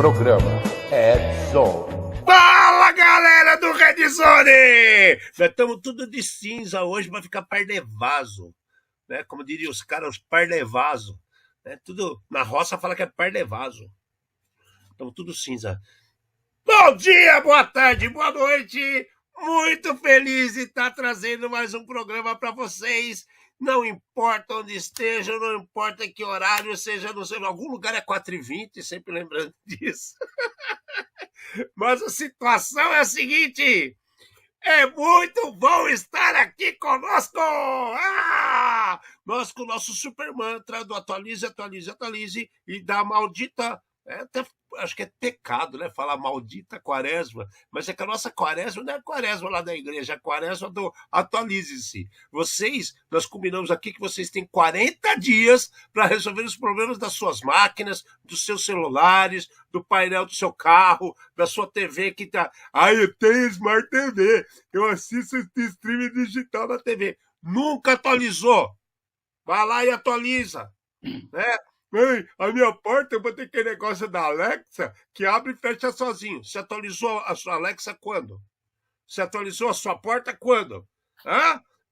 Programa Red Zone. Fala, galera do Red Zone! Nós estamos tudo de cinza hoje para ficar parlevaso, né? Como diriam os caras, os parlevaso. Né? Tudo na roça fala que é parlevaso. Estamos tudo cinza. Bom dia, boa tarde, boa noite! Muito feliz de estar trazendo mais um programa para vocês. Não importa onde estejam, não importa que horário seja, não sei, em algum lugar é 4h20, sempre lembrando disso. Mas a situação é a seguinte: é muito bom estar aqui conosco! Nós com o nosso super mantra do atualize, atualize, atualize e da maldita... até acho que é pecado, né? Falar maldita quaresma, mas é que a nossa quaresma não é a quaresma lá da igreja, é a quaresma do atualize-se. Nós combinamos aqui que vocês têm 40 dias para resolver os problemas das suas máquinas, dos seus celulares, do painel do seu carro, da sua TV que tá... eu tenho Smart TV, eu assisto esse streaming digital na TV. Nunca atualizou. Vai lá e atualiza, né? Mãe, a minha porta, eu botei aquele negócio da Alexa que abre e fecha sozinho. Você atualizou a sua Alexa quando? Você atualizou a sua porta quando?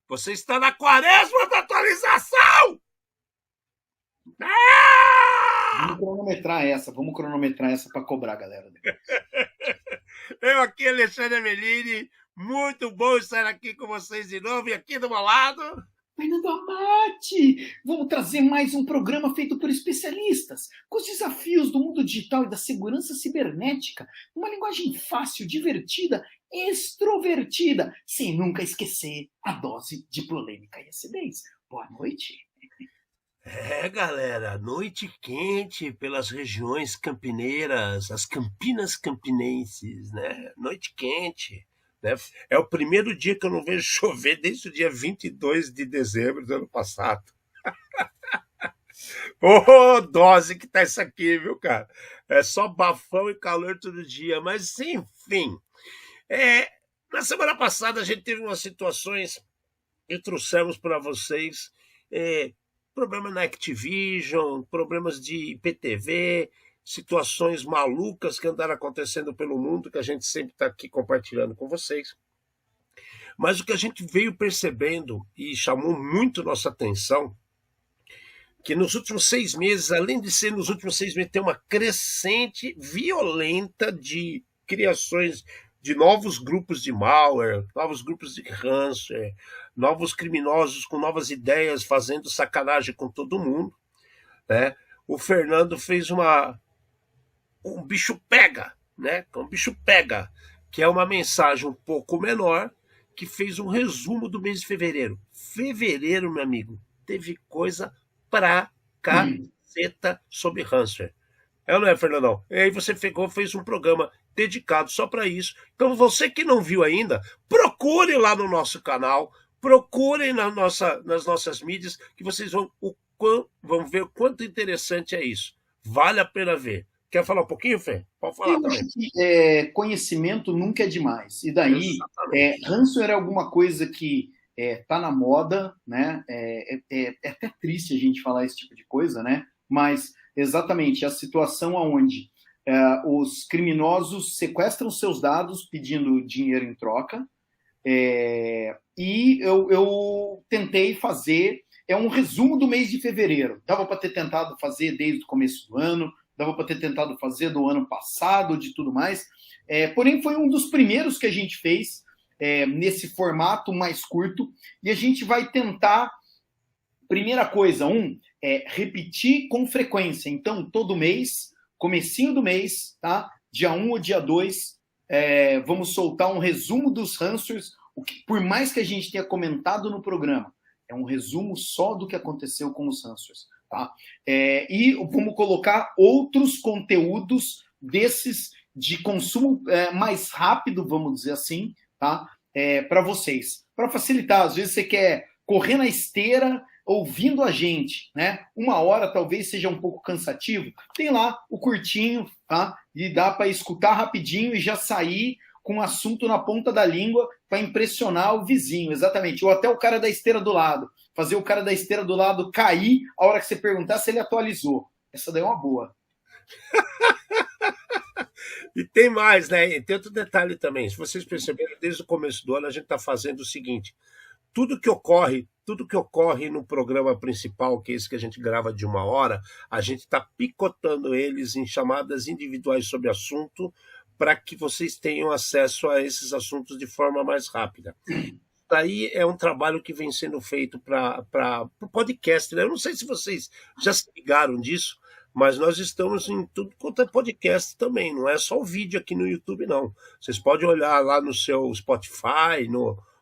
Você está na quaresma da atualização! Vamos cronometrar essa para cobrar, galera. Eu aqui, Alexandre Melini, muito bom estar aqui com vocês de novo. E aqui do meu lado... Fernando Amati! Vamos trazer mais um programa feito por especialistas, com os desafios do mundo digital e da segurança cibernética, uma linguagem fácil, divertida, extrovertida, sem nunca esquecer a dose de polêmica e acidez. Boa noite! Galera, noite quente pelas regiões campineiras, as Campinas campinenses, né? Noite quente. Né? É o primeiro dia que eu não vejo chover desde o dia 22 de dezembro do ano passado. Dose que tá isso aqui, viu, cara? É só bafão e calor todo dia. Mas, enfim, na semana passada a gente teve umas situações que trouxemos para vocês, problemas na Activision, problemas de IPTV, situações malucas que andaram acontecendo pelo mundo, que a gente sempre está aqui compartilhando com vocês. Mas o que a gente veio percebendo e chamou muito nossa atenção, que nos últimos 6 meses, além de ser nos últimos 6 meses, tem uma crescente violenta de criações de novos grupos de malware, novos grupos de ransomware, novos criminosos com novas ideias, fazendo sacanagem com todo mundo, né? O Fernando fez um bicho pega, né? Um bicho pega, que é uma mensagem um pouco menor, que fez um resumo do mês de fevereiro. Fevereiro, meu amigo, teve coisa pra caceta sobre ransomware. Não é, Fernandão? E aí você fez um programa dedicado só para isso. Então, você que não viu ainda, procure lá no nosso canal, procurem nas nossas mídias, que vocês vão ver o quanto interessante é isso. Vale a pena ver. Quer falar um pouquinho, Fê? Pode falar também. Conhecimento nunca é demais. E daí, ransomware é alguma coisa que tá na moda, né? É até triste a gente falar esse tipo de coisa, né? Mas, exatamente, a situação onde os criminosos sequestram seus dados pedindo dinheiro em troca. E eu tentei fazer um resumo do mês de fevereiro. Dava para ter tentado fazer desde o começo do ano, dava para ter tentado fazer do ano passado, de tudo mais. Porém, foi um dos primeiros que a gente fez nesse formato mais curto. E a gente vai tentar, primeira coisa, repetir com frequência. Então, todo mês, comecinho do mês, tá? Dia 1 ou dia 2, vamos soltar um resumo dos ransomwares, por mais que a gente tenha comentado no programa, é um resumo só do que aconteceu com os ransomwares. Tá? E vamos colocar outros conteúdos desses de consumo mais rápido, vamos dizer assim, tá? Para vocês. Para facilitar, às vezes você quer correr na esteira ouvindo a gente, né? 1 hora talvez seja um pouco cansativo. Tem lá o curtinho, tá? E dá para escutar rapidinho e já sair com um assunto na ponta da língua para impressionar o vizinho, exatamente. Ou até o cara da esteira do lado. Fazer o cara da esteira do lado cair a hora que você perguntar se ele atualizou. Essa daí é uma boa. E tem mais, né? E tem outro detalhe também. Se vocês perceberam, desde o começo do ano a gente está fazendo o seguinte: tudo que ocorre no programa principal, que é esse que a gente grava de 1 hora, a gente está picotando eles em chamadas individuais sobre assunto para que vocês tenham acesso a esses assuntos de forma mais rápida. Daí é um trabalho que vem sendo feito para o podcast, né? Eu não sei se vocês já se ligaram disso, mas nós estamos em tudo quanto é podcast também, não é só o vídeo aqui no YouTube, não. Vocês podem olhar lá no seu Spotify,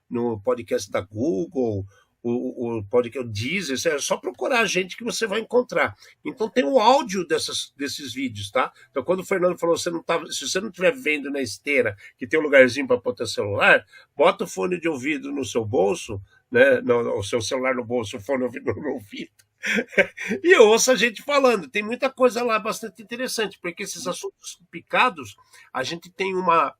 no podcast da Google, o podcast o Deezer, é só procurar a gente que você vai encontrar. Então tem o áudio desses vídeos, tá? Então quando o Fernando falou, se você não estiver vendo na esteira, que tem um lugarzinho para botar celular, bota o fone de ouvido no seu bolso, né? O seu celular no bolso, o fone de ouvido no ouvido, e ouça a gente falando. Tem muita coisa lá bastante interessante, porque esses assuntos picados, a gente tem uma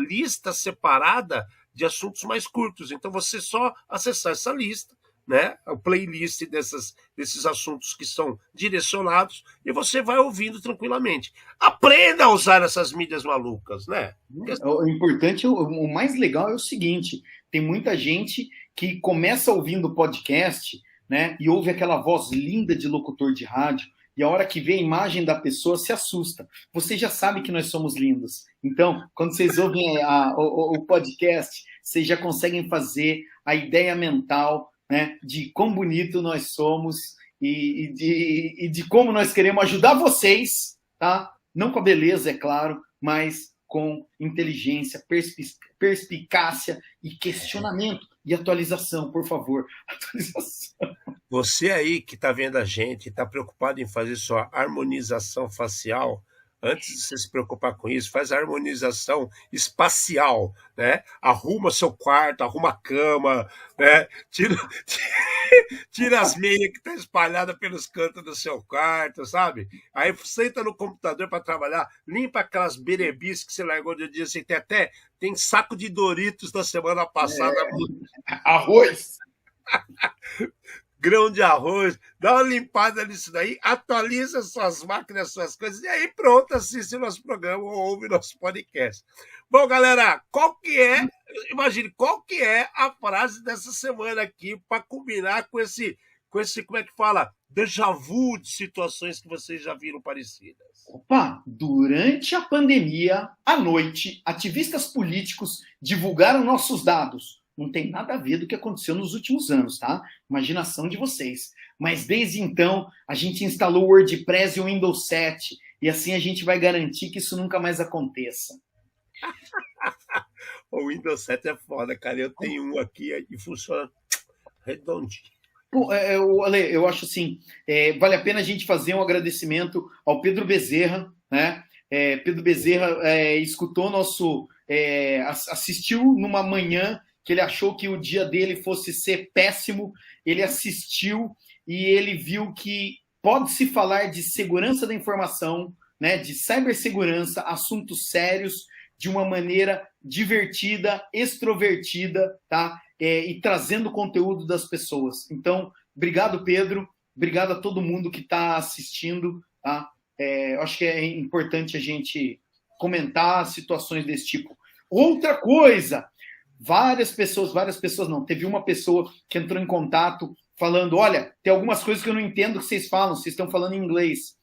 lista separada de assuntos mais curtos. Então você só acessar essa lista, né, a playlist desses assuntos que são direcionados, e você vai ouvindo tranquilamente. Aprenda a usar essas mídias malucas, né? O importante, o mais legal é o seguinte: tem muita gente que começa ouvindo podcast, né, e ouve aquela voz linda de locutor de rádio, e a hora que vê a imagem da pessoa se assusta. Você já sabe que nós somos lindos. Então, quando vocês ouvem o podcast, vocês já conseguem fazer a ideia mental, né, de quão bonito nós somos e de como nós queremos ajudar vocês, tá? Não com a beleza, é claro, mas com inteligência, perspicácia e questionamento. E atualização, por favor. Atualização. Você aí que está vendo a gente, está preocupado em fazer sua harmonização facial, antes de você se preocupar com isso, faz a harmonização espacial, né? Arruma seu quarto, arruma a cama, né? Tira as meias que estão espalhadas pelos cantos do seu quarto, sabe? Aí senta no computador para trabalhar, limpa aquelas berebis que você largou de dia, você tem saco de Doritos da semana passada. Arroz! Grão de arroz, dá uma limpada nisso daí, atualiza suas máquinas, suas coisas, e aí pronto, assiste nosso programa ou ouve nosso podcast. Bom, galera, qual que é a frase dessa semana aqui para combinar com esse, como é que fala? Déjà vu de situações que vocês já viram parecidas. Opa, durante a pandemia, à noite, ativistas políticos divulgaram nossos dados. Não tem nada a ver do que aconteceu nos últimos anos, tá? Imaginação de vocês. Mas desde então, a gente instalou o WordPress e o Windows 7. E assim a gente vai garantir que isso nunca mais aconteça. O Windows 7 é foda, cara. Eu tenho um aqui e funciona redondinho. Pô, Ale, eu acho assim, vale a pena a gente fazer um agradecimento ao Pedro Bezerra, né? Pedro Bezerra escutou assistiu numa manhã que ele achou que o dia dele fosse ser péssimo, ele assistiu e ele viu que pode-se falar de segurança da informação, né, de cibersegurança, assuntos sérios, de uma maneira divertida, extrovertida, tá? E trazendo conteúdo das pessoas. Então, obrigado, Pedro, obrigado a todo mundo que está assistindo, tá? Eu acho que é importante a gente comentar situações desse tipo. Outra coisa... Várias pessoas não. Teve uma pessoa que entrou em contato falando, olha, tem algumas coisas que eu não entendo que vocês falam, vocês estão falando em inglês.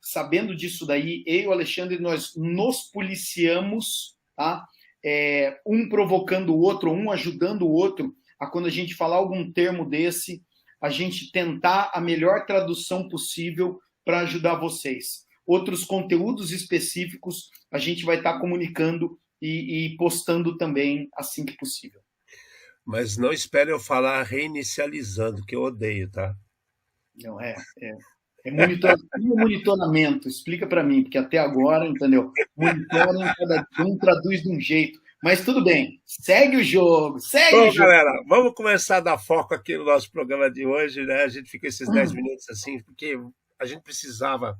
Sabendo disso daí, eu e o Alexandre, nós nos policiamos, tá? Um provocando o outro, um ajudando o outro, a quando a gente falar algum termo desse, a gente tentar a melhor tradução possível para ajudar vocês. Outros conteúdos específicos a gente vai estar comunicando e postando também assim que possível. Mas não espere eu falar reinicializando, que eu odeio, tá? Não, monitoramento, explica para mim, porque até agora, entendeu? Monitoram, cada um traduz de um jeito. Mas tudo bem, segue o jogo, Bom, galera, vamos começar a dar foco aqui no nosso programa de hoje, né? A gente fica esses 10 minutos assim, porque a gente precisava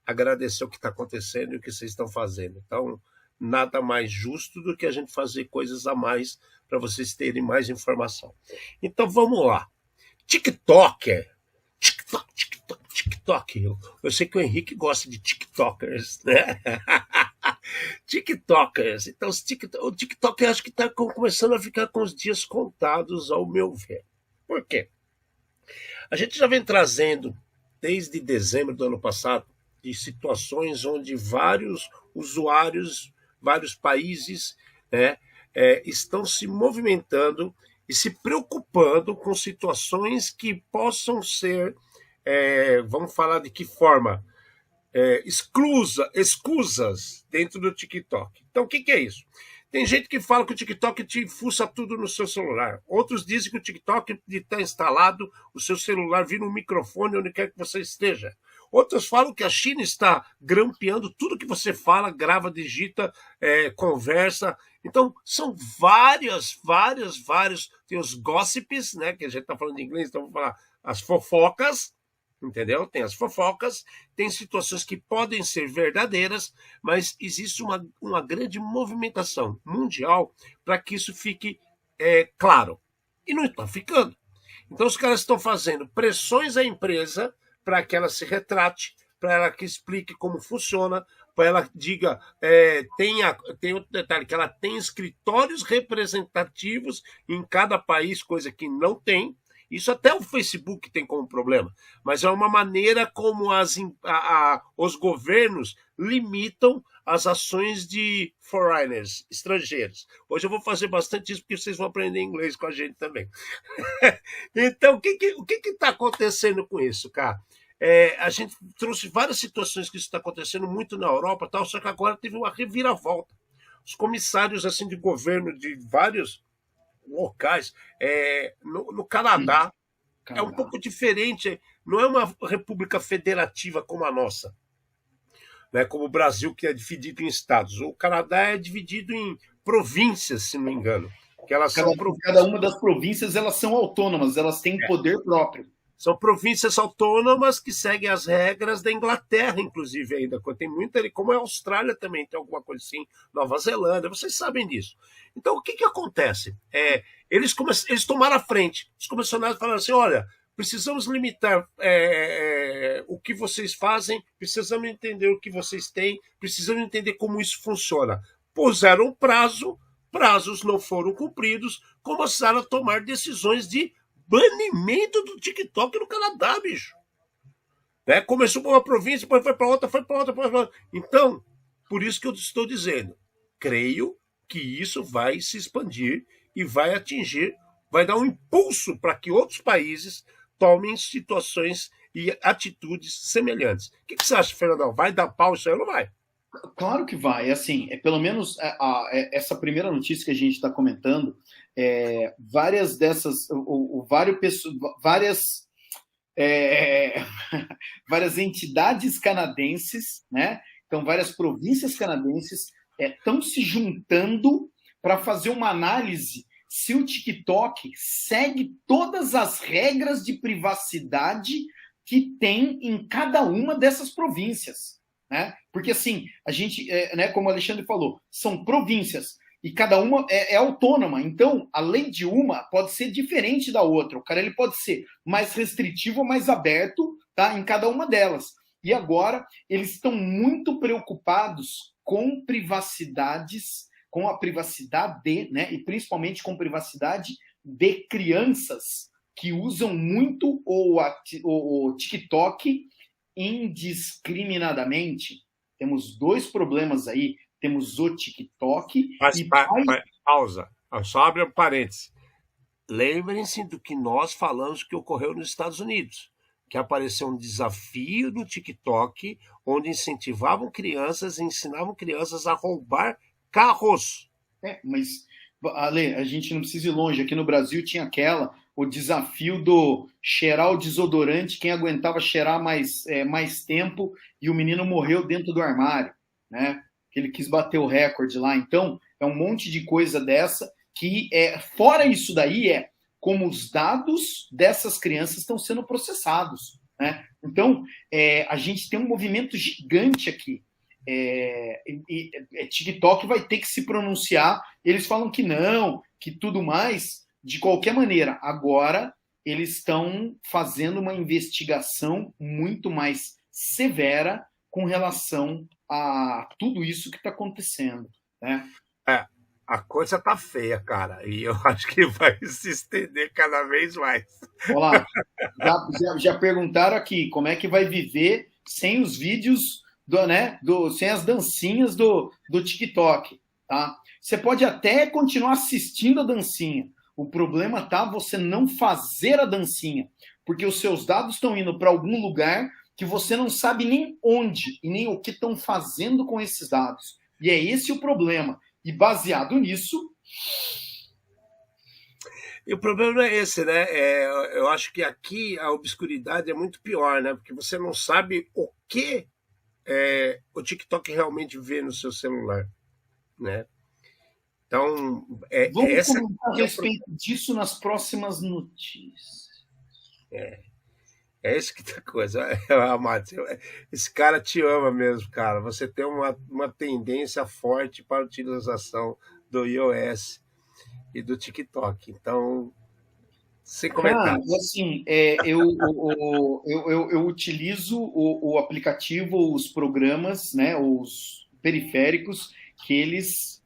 agradecer o que está acontecendo e o que vocês estão fazendo. Então, nada mais justo do que a gente fazer coisas a mais para vocês terem mais informação. Então vamos lá. TikTok. Eu sei que o Henrique gosta de TikTok. TikTokers, né? TikTokers. Então, o TikTok eu acho que está começando a ficar com os dias contados, ao meu ver. Por quê? A gente já vem trazendo, desde dezembro do ano passado, de situações onde vários usuários, vários países, né, estão se movimentando e se preocupando com situações que possam ser, vamos falar de que forma? Escusas dentro do TikTok. Então, o que é isso? Tem gente que fala que o TikTok te fuça tudo no seu celular. Outros dizem que o TikTok está instalado, o seu celular vira um microfone onde quer que você esteja. Outros falam que a China está grampeando tudo que você fala, grava, digita, conversa. Então, são vários. Tem os gossips, né? Que a gente está falando em inglês, então vamos falar as fofocas. Entendeu? Tem as fofocas, tem situações que podem ser verdadeiras, mas existe uma grande movimentação mundial para que isso fique claro. E não está ficando. Então os caras estão fazendo pressões à empresa para que ela se retrate, para ela que explique como funciona, para ela diga, tem outro detalhe, que ela tem escritórios representativos em cada país, coisa que não tem. Isso até o Facebook tem como problema, mas é uma maneira como os governos limitam as ações de foreigners, estrangeiros. Hoje eu vou fazer bastante isso porque vocês vão aprender inglês com a gente também. Então, o que está acontecendo com isso, cara? A gente trouxe várias situações que isso está acontecendo muito na Europa, tal, só que agora teve uma reviravolta. Os comissários assim, de governo de vários locais, no Canadá, é um pouco diferente, não é uma república federativa como a nossa, né, como o Brasil, que é dividido em estados. O Canadá é dividido em províncias, se não me engano. Que elas cada uma das províncias elas são autônomas, elas têm poder próprio. São províncias autônomas que seguem as regras da Inglaterra, inclusive, ainda. Tem muita ali, como a Austrália também tem alguma coisa assim, Nova Zelândia, vocês sabem disso. Então, o que acontece? Eles tomaram a frente. Os comissionários falaram assim, olha, precisamos limitar o que vocês fazem, precisamos entender o que vocês têm, precisamos entender como isso funciona. Puseram prazo, prazos não foram cumpridos, começaram a tomar decisões de banimento do TikTok no Canadá, bicho. Né? Começou por uma província, depois foi para outra, Então, por isso que eu estou dizendo, creio que isso vai se expandir e vai dar um impulso para que outros países tomem situações e atitudes semelhantes. O que você acha, Fernandão? Vai dar pau isso aí ou não vai? Claro que vai. Assim, pelo menos essa primeira notícia que a gente está comentando, várias dessas, várias entidades canadenses, né? Então, várias províncias canadenses estão se juntando para fazer uma análise se o TikTok segue todas as regras de privacidade que tem em cada uma dessas províncias. Né? Porque assim, a gente, como o Alexandre falou, são províncias e cada uma é autônoma. Então, a lei de uma pode ser diferente da outra. O cara ele pode ser mais restritivo ou mais aberto, tá, em cada uma delas. E agora eles estão muito preocupados com privacidades, com a privacidade, né, e principalmente com privacidade de crianças que usam muito o TikTok indiscriminadamente. Temos dois problemas aí. Temos o TikTok pausa. Só abre um parênteses. Lembrem-se do que nós falamos que ocorreu nos Estados Unidos, que apareceu um desafio no TikTok onde incentivavam crianças e ensinavam crianças a roubar carros. Mas, Ale, a gente não precisa ir longe. Aqui no Brasil tinha o desafio do cheirar o desodorante, quem aguentava cheirar mais tempo, e o menino morreu dentro do armário, né? Ele quis bater o recorde lá. Então, é um monte de coisa dessa que, fora isso daí, como os dados dessas crianças estão sendo processados, né? Então, a gente tem um movimento gigante aqui. TikTok vai ter que se pronunciar. Eles falam que não, que tudo mais. De qualquer maneira, agora eles estão fazendo uma investigação muito mais severa com relação a tudo isso que está acontecendo, né? É, a coisa tá feia, cara, e eu acho que vai se estender cada vez mais. Olá, já perguntaram aqui como é que vai viver sem os vídeos sem as dancinhas do TikTok, tá? Você pode até continuar assistindo a dancinha. O problema tá você não fazer a dancinha, porque os seus dados estão indo para algum lugar que você não sabe nem onde e nem o que estão fazendo com esses dados. E é esse o problema. E baseado nisso. E o problema não é esse, né? Eu acho que aqui a obscuridade é muito pior, né? Porque você não sabe o que o TikTok realmente vê no seu celular, né? Então, Vamos essa comentar a que é respeito disso nas próximas notícias. esse que tá a coisa. Matos, esse cara te ama mesmo, cara. Você tem uma tendência forte para a utilização do iOS e do TikTok. Então, sem Cara, comentários. assim, eu utilizo o aplicativo, os programas, né, os periféricos, que eles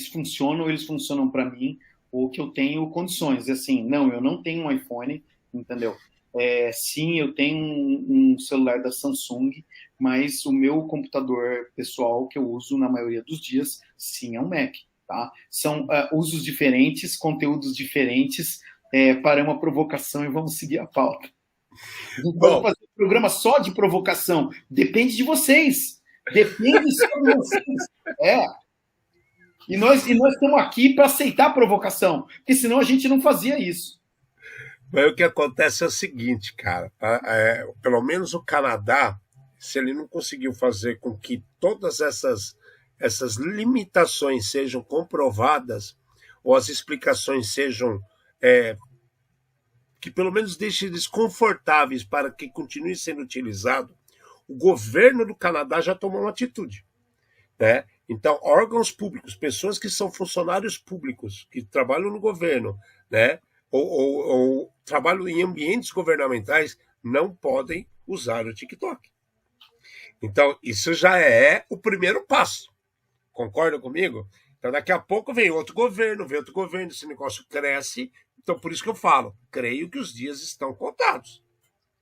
funcionam para mim, ou que eu tenho condições. Assim, não, eu não tenho um iPhone, entendeu? Sim, eu tenho um celular da Samsung, mas o meu computador pessoal que eu uso na maioria dos dias, sim, é um Mac, tá? São usos diferentes, conteúdos diferentes, para uma provocação e vamos seguir a pauta. A gente pode fazer um programa só de provocação. Depende de vocês. Depende só de vocês. E nós estamos aqui para aceitar a provocação, porque senão a gente não fazia isso. Mas o que acontece é o seguinte, cara. Pelo menos o Canadá, se ele não conseguiu fazer com que todas essas limitações sejam comprovadas, ou as explicações sejam que pelo menos deixem eles confortáveis para que continue sendo utilizado, o governo do Canadá já tomou uma atitude, né? Então, órgãos públicos, pessoas que são funcionários públicos, que trabalham no governo, né? Ou trabalham em ambientes governamentais, não podem usar o TikTok. Então, isso já é o primeiro passo. Concorda comigo? Então, daqui a pouco vem outro governo, esse negócio cresce. Então, por isso que eu falo, creio que os dias estão contados.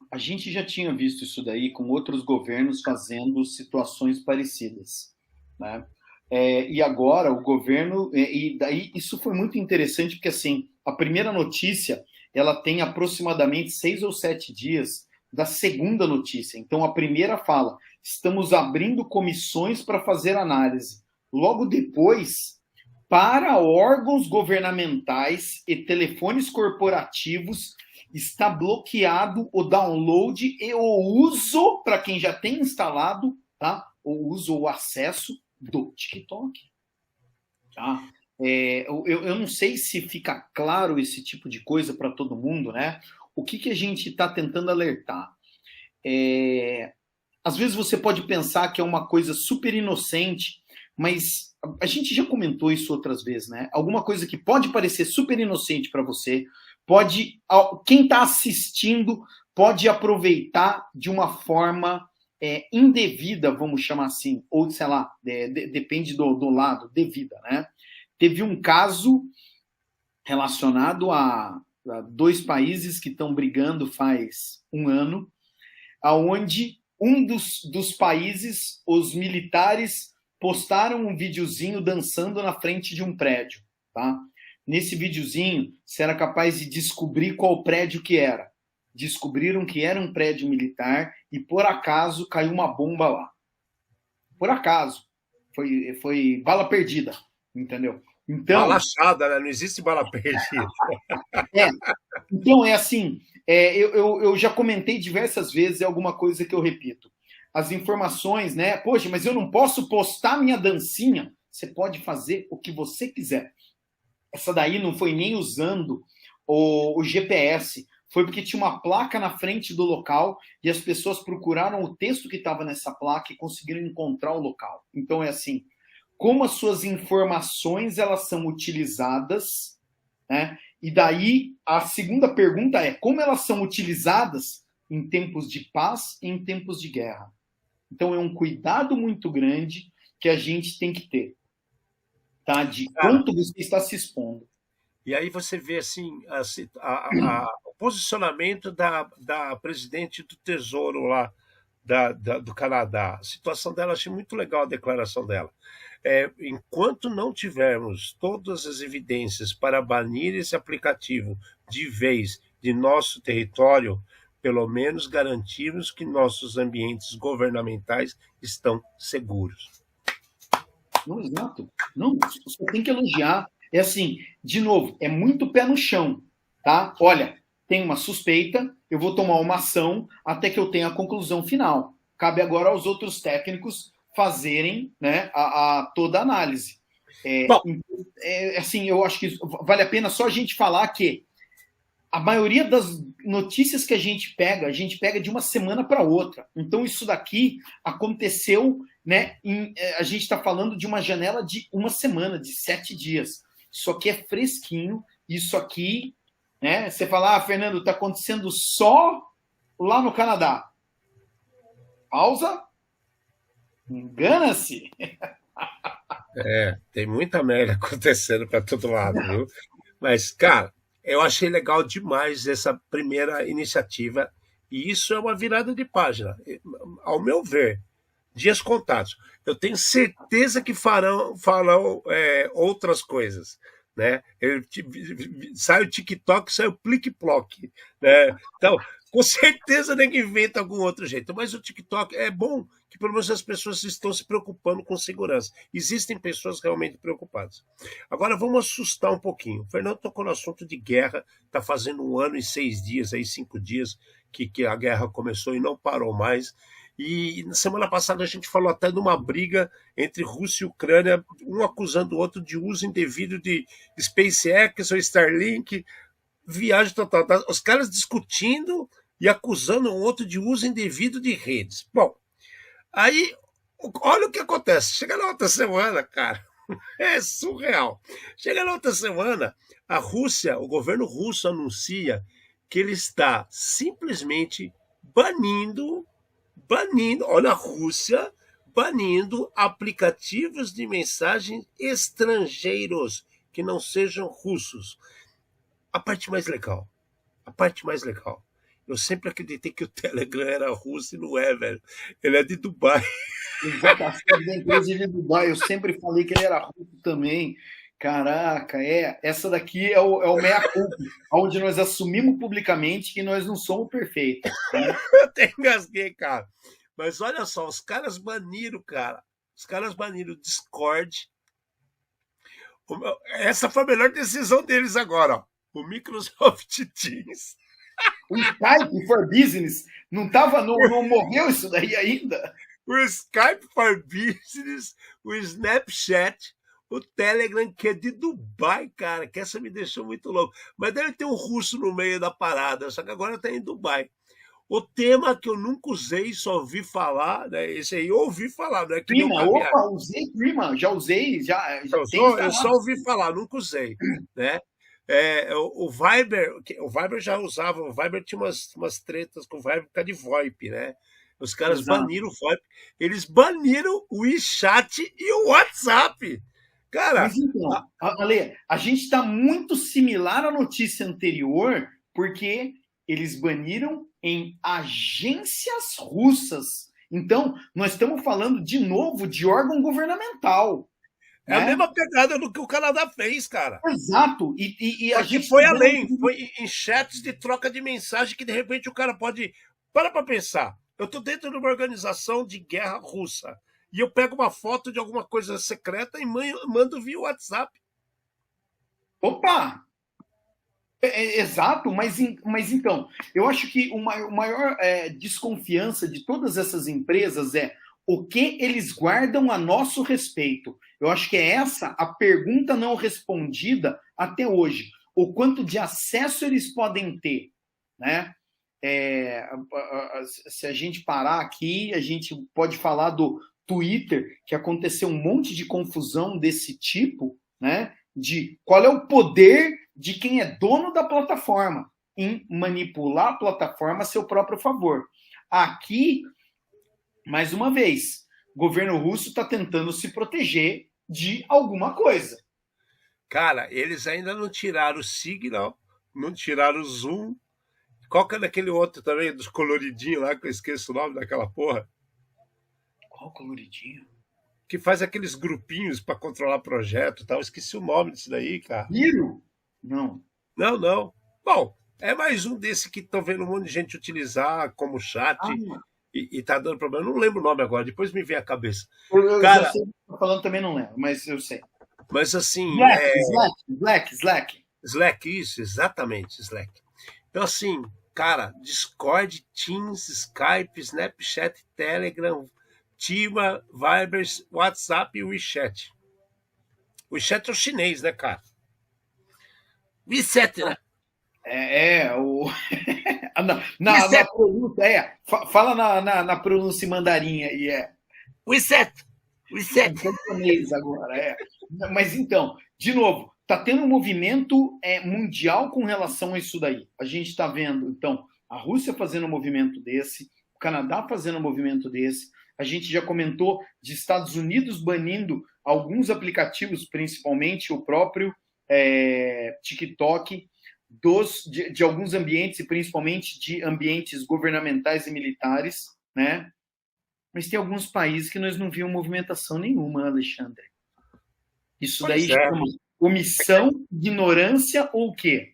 A gente já tinha visto isso daí com outros governos fazendo situações parecidas, né? E agora o governo, e daí isso foi muito interessante, porque assim, a primeira notícia, ela tem aproximadamente 6 ou 7 dias da segunda notícia. Então, a primeira fala, estamos abrindo comissões para fazer análise. Logo depois, para órgãos governamentais e telefones corporativos, está bloqueado o download e o uso, para quem já tem instalado, tá? O uso ou acesso do TikTok. Tá? Eu não sei se fica claro esse tipo de coisa para todo mundo, né? O que a gente está tentando alertar? Às vezes você pode pensar que é uma coisa super inocente, mas a gente já comentou isso outras vezes, né? Alguma coisa que pode parecer super inocente para você, quem está assistindo pode aproveitar de uma forma indevida, vamos chamar assim, ou sei lá, depende do lado, devida, né? Teve um caso relacionado a 2 países que estão brigando faz um ano, aonde um dos países, os militares postaram um videozinho dançando na frente de um prédio, tá? Nesse videozinho, você era capaz de descobrir qual prédio que era. Descobriram que era um prédio militar e, por acaso, caiu uma bomba lá. Por acaso. Foi bala perdida, entendeu? Então, bala achada, né? Não existe bala perdida. Então, assim, eu já comentei diversas vezes, é alguma coisa que eu repito. As informações, né? Poxa, mas eu não posso postar minha dancinha. Você pode fazer o que você quiser. Essa daí não foi nem usando o GPS, foi porque tinha uma placa na frente do local e as pessoas procuraram o texto que estava nessa placa e conseguiram encontrar o local. Então é assim, como as suas informações elas são utilizadas, né? E daí a segunda pergunta é como elas são utilizadas em tempos de paz e em tempos de guerra. Então é um cuidado muito grande que a gente tem que ter, tá? De quanto você está se expondo. E aí você vê assim o posicionamento da presidente do Tesouro lá do Canadá. A situação dela, achei muito legal a declaração dela. Enquanto não tivermos todas as evidências para banir esse aplicativo de vez de nosso território, pelo menos garantimos que nossos ambientes governamentais estão seguros. Não, exato. Não, você tem que elogiar. É assim, de novo, é muito pé no chão, tá? Olha, tem uma suspeita, eu vou tomar uma ação até que eu tenha a conclusão final. Cabe agora aos outros técnicos fazerem, né, toda a análise. Assim, eu acho que vale a pena só a gente falar que a maioria das notícias que a gente pega de uma semana para outra. Então, isso daqui aconteceu, né? A gente está falando de uma janela de uma semana, de 7 dias. Isso aqui é fresquinho. Isso aqui, né? Você fala, Fernando, está acontecendo só lá no Canadá. Pausa. Engana-se. Tem muita merda acontecendo para todo lado, viu? Mas, cara, eu achei legal demais essa primeira iniciativa, e isso é uma virada de página. Ao meu ver, dias contados. Eu tenho certeza que farão outras coisas, né? Sai o TikTok, sai o Plic-Ploc, né? Então, com certeza ninguém inventa algum outro jeito. Mas o TikTok é bom que pelo menos as pessoas estão se preocupando com segurança. Existem pessoas realmente preocupadas. Agora vamos assustar um pouquinho. O Fernando tocou no assunto de guerra. Está fazendo 1 ano e 6 dias, 5 dias que a guerra começou e não parou mais. E na semana passada a gente falou até de uma briga entre Rússia e Ucrânia, um acusando o outro de uso indevido de SpaceX ou Starlink, viagem total. Os caras discutindo e acusando um outro de uso indevido de redes. Bom, aí olha o que acontece. Chega na outra semana, cara, é surreal. Chega na outra semana, a Rússia, o governo russo anuncia que ele está simplesmente banindo, olha a Rússia, banindo aplicativos de mensagem estrangeiros que não sejam russos. A parte mais legal, eu sempre acreditei que o Telegram era russo e não é, velho. Ele é de Dubai. Inclusive de Dubai, eu sempre falei que ele era russo também. Caraca, essa daqui é o meia-culpa, onde nós assumimos publicamente que nós não somos perfeitos. Né? Eu até engasguei, cara. Mas olha só, os caras baniram, cara. Os caras baniram o Discord. Essa foi a melhor decisão deles agora, ó. O Microsoft Teams. O Skype for Business não morreu isso daí ainda? O Skype for Business, o Snapchat, o Telegram, que é de Dubai, cara, que essa me deixou muito louco. Mas deve ter um russo no meio da parada, só que agora tá em Dubai. O tema que eu nunca usei, só ouvi falar, né? Esse aí eu ouvi falar, não é que Prima, usei Prima, já usei, já eu só ouvi falar, nunca usei, né? O Viber já usava, o Viber tinha umas tretas com o Viber por causa de VoIP, né? Os caras baniram o VoIP, eles baniram o WeChat e o WhatsApp. Cara, mas então, Ale, a gente está muito similar à notícia anterior, porque eles baniram em agências russas. Então, nós estamos falando de novo de órgão governamental. É a mesma pegada do que o Canadá fez, cara. Exato. E a gente foi além, foi em chats de troca de mensagem que de repente o cara pode... Para pensar. Eu estou dentro de uma organização de guerra russa e eu pego uma foto de alguma coisa secreta e mando via WhatsApp. Opa! Exato, mas então, eu acho que o maior desconfiança de todas essas empresas é o que eles guardam a nosso respeito. Eu acho que é essa a pergunta não respondida até hoje. O quanto de acesso eles podem ter, né? Se a gente parar aqui, a gente pode falar do Twitter, que aconteceu um monte de confusão desse tipo, né? De qual é o poder de quem é dono da plataforma em manipular a plataforma a seu próprio favor. Aqui, mais uma vez, o governo russo está tentando se proteger de alguma coisa. Cara, eles ainda não tiraram o Signal, não tiraram o Zoom. Qual que é daquele outro também, dos coloridinhos lá, que eu esqueço o nome daquela porra? Qual coloridinho? Que faz aqueles grupinhos para controlar projeto e tal. Esqueci o nome disso daí, cara. Miro? Não. Não, não. Bom, é mais um desse que estão vendo um monte de gente utilizar como chat Ah, e tá dando problema. Não lembro o nome agora, depois me vem à cabeça. eu já Cara, sei o que você tá falando, também não lembro, mas eu sei. mas assim, Slack. Slack, isso, exatamente, Slack. Então, assim, cara, Discord, Teams, Skype, Snapchat, Telegram, Tima, Viber, WhatsApp e WeChat. O WeChat é o chinês, né, cara? WeChat, né? O... na pronúncia, fala na pronúncia mandarim aí, WeChat. Japonês agora, Mas então, de novo, está tendo um movimento mundial com relação a isso daí. A gente está vendo, então, a Rússia fazendo um movimento desse, o Canadá fazendo um movimento desse. A gente já comentou de Estados Unidos banindo alguns aplicativos, principalmente o próprio TikTok, de alguns ambientes, e principalmente de ambientes governamentais e militares, né? Mas tem alguns países que nós não vimos movimentação nenhuma, Alexandre. Isso daí chama omissão, ignorância ou o quê?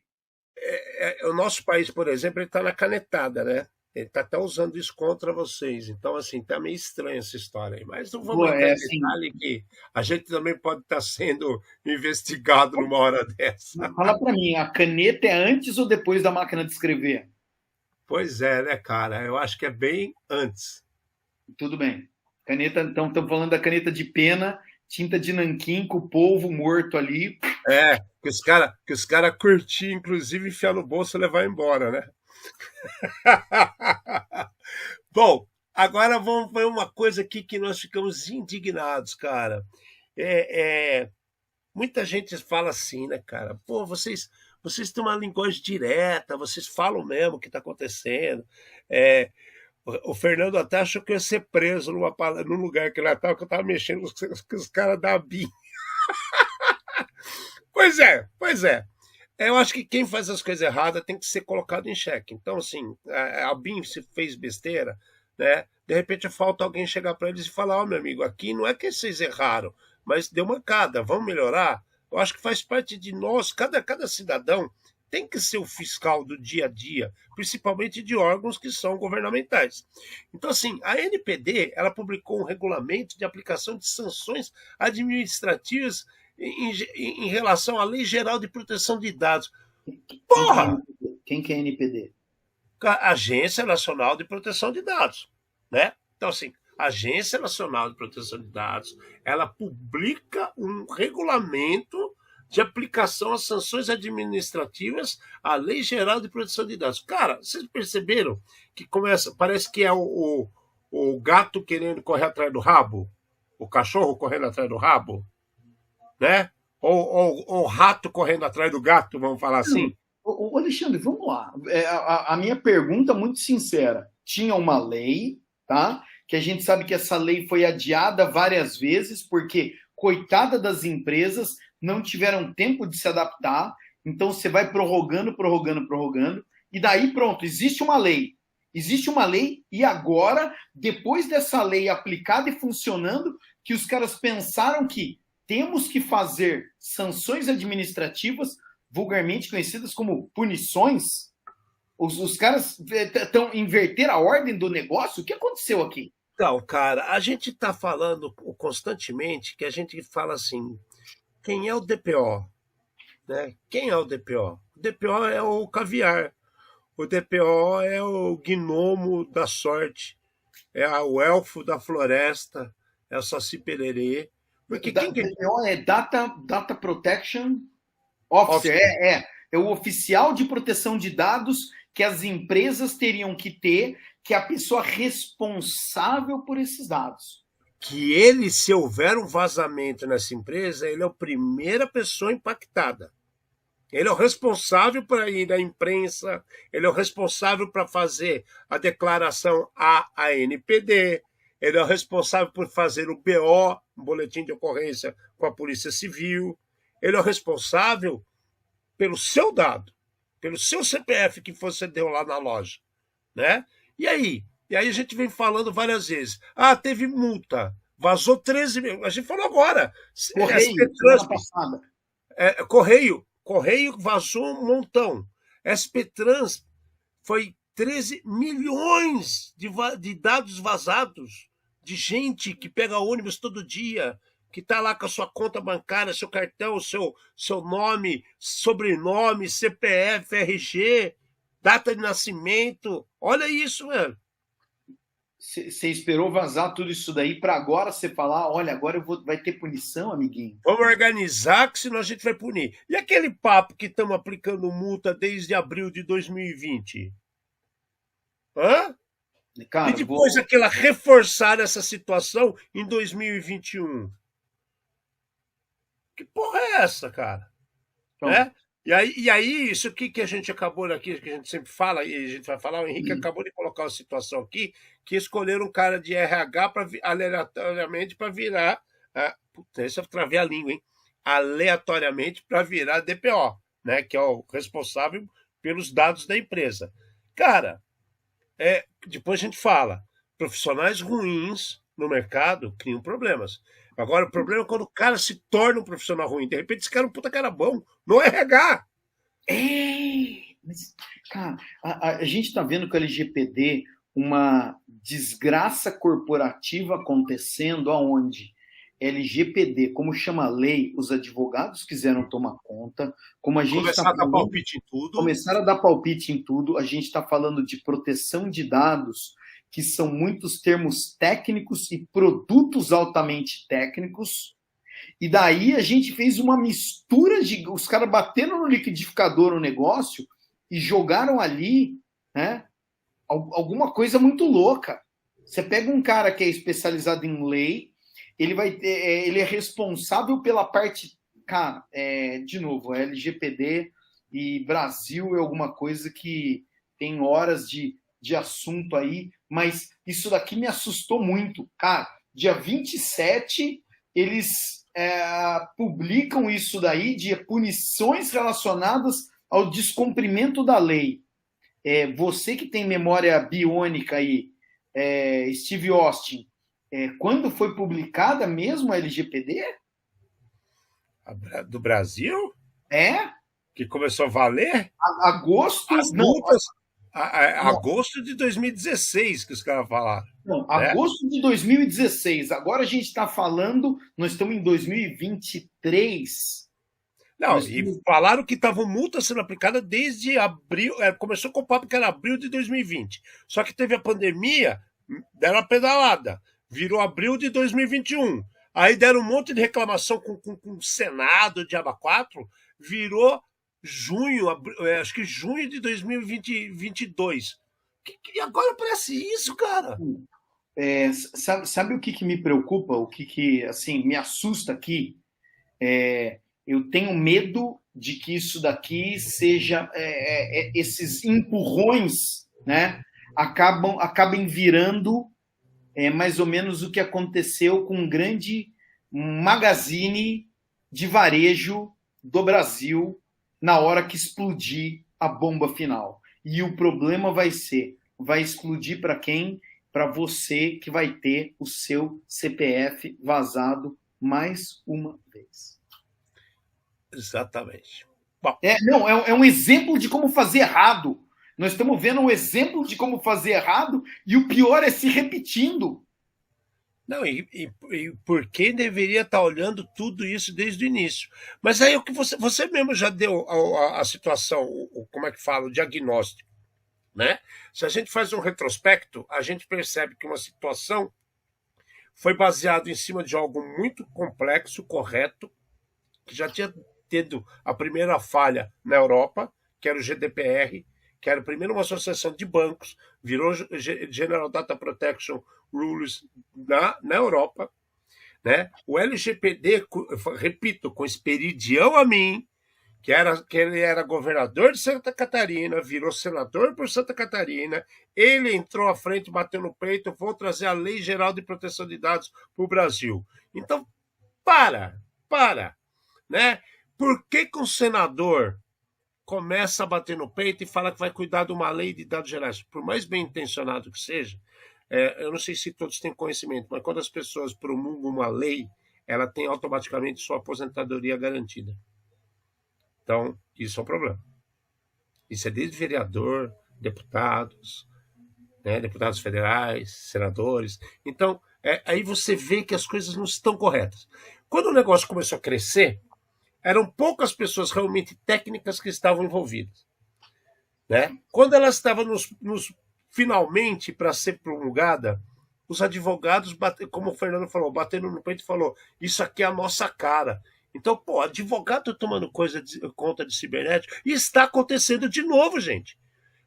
O nosso país, por exemplo, ele está na canetada, né? Ele está até usando isso contra vocês. Então, assim, tá meio estranha essa história aí. Mas não vamos entrar em detalhe que a gente também pode estar sendo investigado numa hora dessa. Fala para mim, a caneta é antes ou depois da máquina de escrever? Pois é, né, cara? Eu acho que é bem antes. Tudo bem. Caneta, então, estamos falando da caneta de pena, tinta de nanquim com o polvo morto ali. Que os cara curtiam, inclusive, enfiar no bolso e levar embora, né? Bom, agora vamos ver uma coisa aqui que nós ficamos indignados, cara. Muita gente fala assim, né, cara? Pô, vocês têm uma linguagem direta, vocês falam mesmo o que está acontecendo. O Fernando até achou que eu ia ser preso num lugar que ele estava, que eu estava mexendo com os caras da BIM. Pois é. Eu acho que quem faz as coisas erradas tem que ser colocado em xeque. Então, assim, a BIM se fez besteira, né? De repente falta alguém chegar para eles e falar: ó, meu amigo, aqui não é que vocês erraram, mas deu mancada, vamos melhorar? Eu acho que faz parte de nós, cada cidadão tem que ser o fiscal do dia a dia, principalmente de órgãos que são governamentais. Então, assim, a NPD, ela publicou um regulamento de aplicação de sanções administrativas em relação à Lei Geral de Proteção de Dados. Porra! Quem que é NPD? A Agência Nacional de Proteção de Dados, né? Então, assim, a Agência Nacional de Proteção de Dados, ela publica um regulamento de aplicação às sanções administrativas à Lei Geral de Proteção de Dados. Cara, vocês perceberam que parece que é o gato querendo correr atrás do rabo? O cachorro correndo atrás do rabo? Né? Ou o rato correndo atrás do gato, vamos falar assim? Ô, Alexandre, vamos lá. A minha pergunta muito sincera. Tinha uma lei, tá? Que a gente sabe que essa lei foi adiada várias vezes, porque, coitada das empresas, não tiveram tempo de se adaptar, então você vai prorrogando, e daí pronto, existe uma lei, e agora, depois dessa lei aplicada e funcionando, que os caras pensaram que temos que fazer sanções administrativas, vulgarmente conhecidas como punições. Os caras estão inverter a ordem do negócio? O que aconteceu aqui? Então, cara, a gente está falando constantemente que a gente fala assim, quem é o DPO? Né? Quem é o DPO? O DPO é o caviar. O DPO é o gnomo da sorte. É o elfo da floresta. É o Saci Pererê. Porque DPO é Data Protection Officer. É o oficial de proteção de dados que as empresas teriam que ter, que é a pessoa responsável por esses dados. Que ele, se houver um vazamento nessa empresa, ele é a primeira pessoa impactada. Ele é o responsável para ir à imprensa, ele é o responsável para fazer a declaração à ANPD, ele é o responsável por fazer o BO, um boletim de ocorrência com a Polícia Civil, ele é o responsável pelo seu dado, pelo seu CPF que você deu lá na loja, né? E aí? E aí a gente vem falando várias vezes. Ah, teve multa, vazou 13 mil. A gente falou agora. Correio, semana passada. Correio vazou um montão. SP-Trans foi 13 milhões de dados vazados de gente que pega ônibus todo dia, que está lá com a sua conta bancária, seu cartão, seu nome, sobrenome, CPF, RG, data de nascimento. Olha isso, velho. Você esperou vazar tudo isso daí para agora você falar, olha, agora vai ter punição, amiguinho? Vamos organizar, que senão a gente vai punir. E aquele papo que estamos aplicando multa desde abril de 2020? Hã? Cara, e depois aquela reforçar essa situação em 2021? Que porra é essa, cara? Né? E aí, isso aqui que a gente acabou aqui, que a gente sempre fala, e a gente vai falar, o Henrique acabou de colocar uma situação aqui, que escolheram um cara de RH aleatoriamente para virar. Puta, isso eu travei a língua, hein? Aleatoriamente para virar DPO, né? Que é o responsável pelos dados da empresa. Cara, depois a gente fala, profissionais ruins no mercado criam problemas. Agora, o problema é quando o cara se torna um profissional ruim. De repente, esse cara é um puta cara bom. No RH. Mas, cara, a gente está vendo com o LGPD uma desgraça corporativa acontecendo aonde LGPD, como chama a lei, os advogados quiseram tomar conta, como a gente começaram a dar palpite em tudo. Começaram a dar palpite em tudo. A gente está falando de proteção de dados, que são muitos termos técnicos e produtos altamente técnicos. E daí a gente fez uma mistura de... Os caras bateram no liquidificador o negócio e jogaram ali, né, alguma coisa muito louca. Você pega um cara que é especializado em lei, ele é responsável pela parte... Cara, de novo, LGPD e Brasil é alguma coisa que tem horas de assunto aí, mas isso daqui me assustou muito. Cara, dia 27, eles publicam isso daí de punições relacionadas ao descumprimento da lei. Você que tem memória biônica aí, Steve Austin, quando foi publicada mesmo a LGPD? Do Brasil? É? Que começou a valer? Agosto? As multas... Agosto de 2016 que os caras falaram. Não, agosto de 2016. Agora a gente está falando, nós estamos em 2023. Não, e falaram que estavam multas sendo aplicadas desde abril. Começou com o papo que era abril de 2020. Só que teve a pandemia, deram a pedalada. Virou abril de 2021. Aí deram um monte de reclamação com o Senado, Diaba 4, virou junho, acho que junho de 2022. E agora parece isso, cara. Sabe o que me preocupa? O que assim, me assusta aqui? Eu tenho medo de que isso daqui seja... esses empurrões, né, acabem virando mais ou menos o que aconteceu com um grande magazine de varejo do Brasil na hora que explodir a bomba final. E o problema vai explodir para quem? Para você que vai ter o seu CPF vazado mais uma vez. Exatamente. Bom. É um exemplo de como fazer errado. Nós estamos vendo um exemplo de como fazer errado e o pior é se repetindo. Não, e por que deveria estar olhando tudo isso desde o início? Mas aí o que você mesmo já deu a situação, como é que fala, o diagnóstico, né? Se a gente faz um retrospecto, a gente percebe que uma situação foi baseada em cima de algo muito complexo, correto, que já tinha tido a primeira falha na Europa, que era o GDPR, que era primeiro uma associação de bancos, virou General Data Protection Rules na Europa, né? O LGPD, repito, com Esperidião a mim, que ele era governador de Santa Catarina, virou senador por Santa Catarina, ele entrou à frente, bateu no peito, vou trazer a Lei Geral de Proteção de Dados para o Brasil. Então, para, né? Por que um senador começa a bater no peito e fala que vai cuidar de uma lei de dados gerais? Por mais bem intencionado que seja, eu não sei se todos têm conhecimento, mas quando as pessoas promulgam uma lei, ela tem automaticamente sua aposentadoria garantida. Então, isso é um problema. Isso é desde vereador, deputados, né, deputados federais, senadores. Então, aí você vê que as coisas não estão corretas. Quando o negócio começou a crescer, eram poucas pessoas realmente técnicas que estavam envolvidas. Né? Quando ela estava finalmente para ser promulgada, os advogados, como o Fernando falou, batendo no peito e falou, isso aqui é a nossa cara. Então, pô, advogado tomando conta de cibernético, e está acontecendo de novo, gente.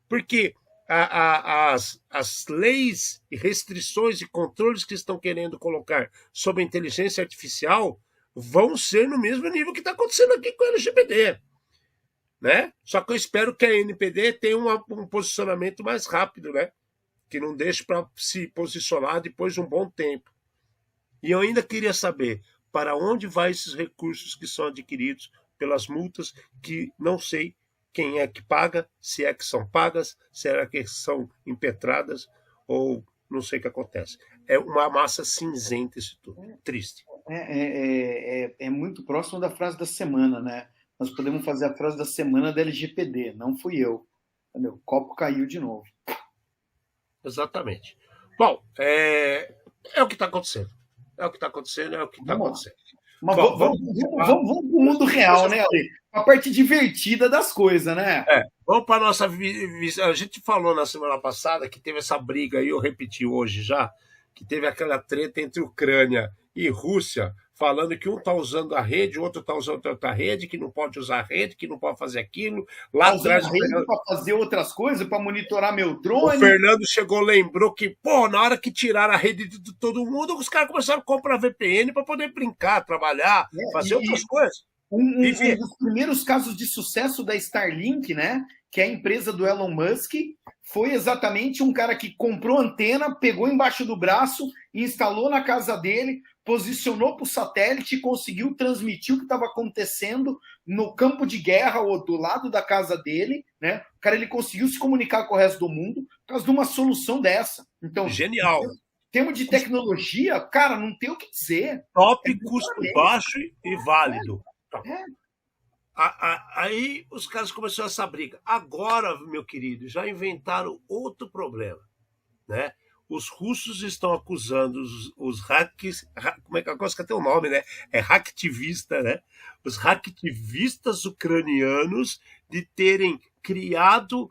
Porque as leis e restrições e controles que estão querendo colocar sobre a inteligência artificial vão ser no mesmo nível que está acontecendo aqui com o LGPD. Né? Só que eu espero que a NPD tenha um posicionamento mais rápido, né? Que não deixe para se posicionar depois de um bom tempo. E eu ainda queria saber para onde vai esses recursos que são adquiridos pelas multas, que não sei quem é que paga, se é que são pagas, se é que são impetradas, ou não sei o que acontece. É uma massa cinzenta isso tudo. Triste. É muito próximo da frase da semana, né? Nós podemos fazer a frase da semana da LGPD, não fui eu. O copo caiu de novo. Exatamente. Bom, é o que está acontecendo. É o que está acontecendo, é o que está acontecendo. Mas vamos para o mundo real, né, Ale? A parte divertida das coisas, né? Vamos para a nossa... A gente falou na semana passada que teve essa briga aí, eu repeti hoje já, que teve aquela treta entre Ucrânia e Rússia, falando que um está usando a rede, o outro está usando outra rede, que não pode usar a rede, que não pode fazer aquilo. Lá atrás, para fazer outras coisas, para monitorar meu drone. O Fernando chegou, lembrou que, pô, na hora que tiraram a rede de todo mundo, os caras começaram a comprar VPN para poder brincar, trabalhar, fazer outras coisas. Um dos primeiros casos de sucesso da Starlink, né? Que é a empresa do Elon Musk, foi exatamente um cara que comprou antena, pegou embaixo do braço, instalou na casa dele, posicionou para o satélite e conseguiu transmitir o que estava acontecendo no campo de guerra ou do lado da casa dele, né? O cara ele conseguiu se comunicar com o resto do mundo por causa de uma solução dessa. Então, genial. Em termos de tecnologia, cara, não tem o que dizer. Top, custo baixo e válido. Aí os caras começaram essa briga. Agora, meu querido, já inventaram outro problema, né? Os russos estão acusando os hacks, como é que agora tem um nome, né? É hacktivista, né? Os hacktivistas ucranianos de terem criado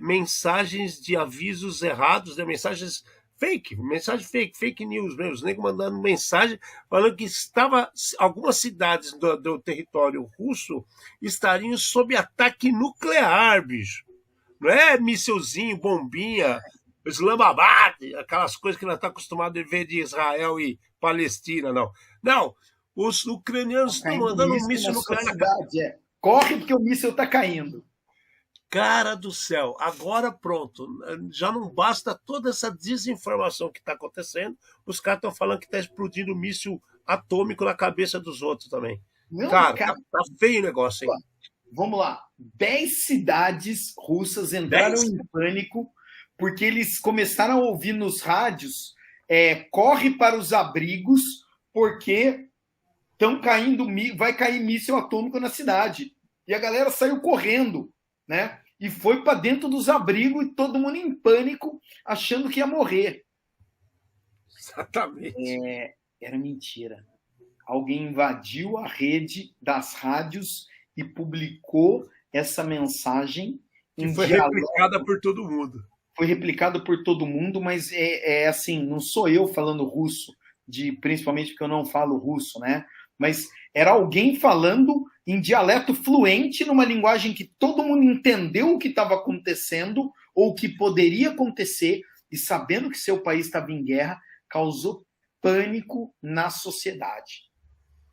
mensagens de avisos errados, né? Mensagens fake news mesmo, os negros mandando mensagem falando que algumas cidades do território russo estariam sob ataque nuclear, bicho. Não é mísselzinho, bombinha, Islamabad, aquelas coisas que nós estamos acostumados a ver de Israel e Palestina, não. Não, os ucranianos estão mandando um míssil nuclear na cidade. Corre porque o míssil está caindo. Cara do céu, agora pronto, já não basta toda essa desinformação que está acontecendo, os caras estão falando que está explodindo míssil atômico na cabeça dos outros também. Não, cara, tá feio o negócio, hein? Vamos lá, 10 cidades russas entraram em pânico porque eles começaram a ouvir nos rádios, corre para os abrigos porque vai cair míssil atômico na cidade. E a galera saiu correndo, né? E foi para dentro dos abrigos e todo mundo em pânico, achando que ia morrer. Exatamente. Era mentira. Alguém invadiu a rede das rádios e publicou essa mensagem. Que foi replicada por todo mundo. Foi replicado por todo mundo, mas assim, não sou eu falando russo, principalmente porque eu não falo russo, né? Mas era alguém falando em dialeto fluente, numa linguagem que todo mundo entendeu o que estava acontecendo ou o que poderia acontecer, e sabendo que seu país estava em guerra, causou pânico na sociedade.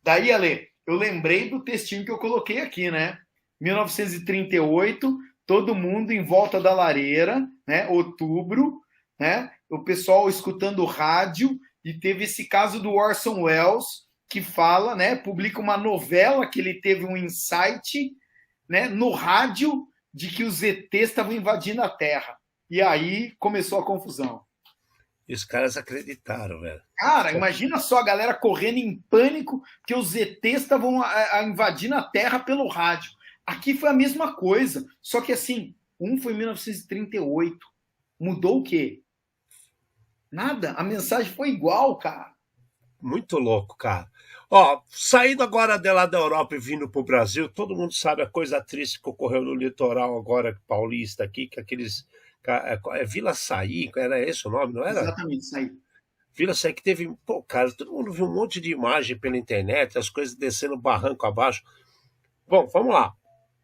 Daí, Ale, eu lembrei do textinho que eu coloquei aqui, né? 1938, todo mundo em volta da lareira, né? Outubro, né? O pessoal escutando rádio, e teve esse caso do Orson Welles, que fala, né? Publica uma novela que ele teve um insight, né? No rádio, de que os ETs estavam invadindo a Terra. E aí começou a confusão. E os caras acreditaram, velho. Cara, imagina só a galera correndo em pânico que os ETs estavam invadindo a Terra pelo rádio. Aqui foi a mesma coisa, só que assim, um foi em 1938. Mudou o quê? Nada. A mensagem foi igual, cara. Muito louco, cara. Ó, saindo agora de lá da Europa e vindo pro Brasil, todo mundo sabe a coisa triste que ocorreu no litoral agora paulista aqui, que aqueles... É Vila Saí, era esse o nome, não era? Exatamente, isso aí. Vila Saí que teve... Pô, cara, todo mundo viu um monte de imagem pela internet, as coisas descendo barranco abaixo. Bom, vamos lá.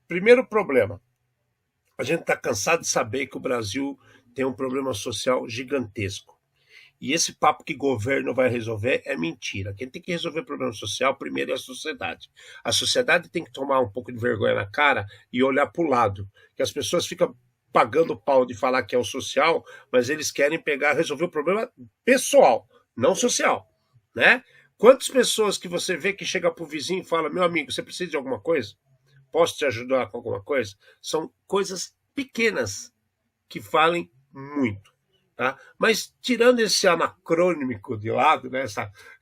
Primeiro problema. A gente está cansado de saber que o Brasil tem um problema social gigantesco. E esse papo que governo vai resolver é mentira. Quem tem que resolver o problema social primeiro é a sociedade. A sociedade tem que tomar um pouco de vergonha na cara e olhar para o lado. Que as pessoas ficam pagando pau de falar que é o social, mas eles querem pegar, resolver o problema pessoal, não social, né? Quantas pessoas que você vê que chega pro vizinho e fala, meu amigo, você precisa de alguma coisa? Posso te ajudar com alguma coisa? São coisas pequenas que valem muito, tá? Mas tirando esse anacrônico de lado, né,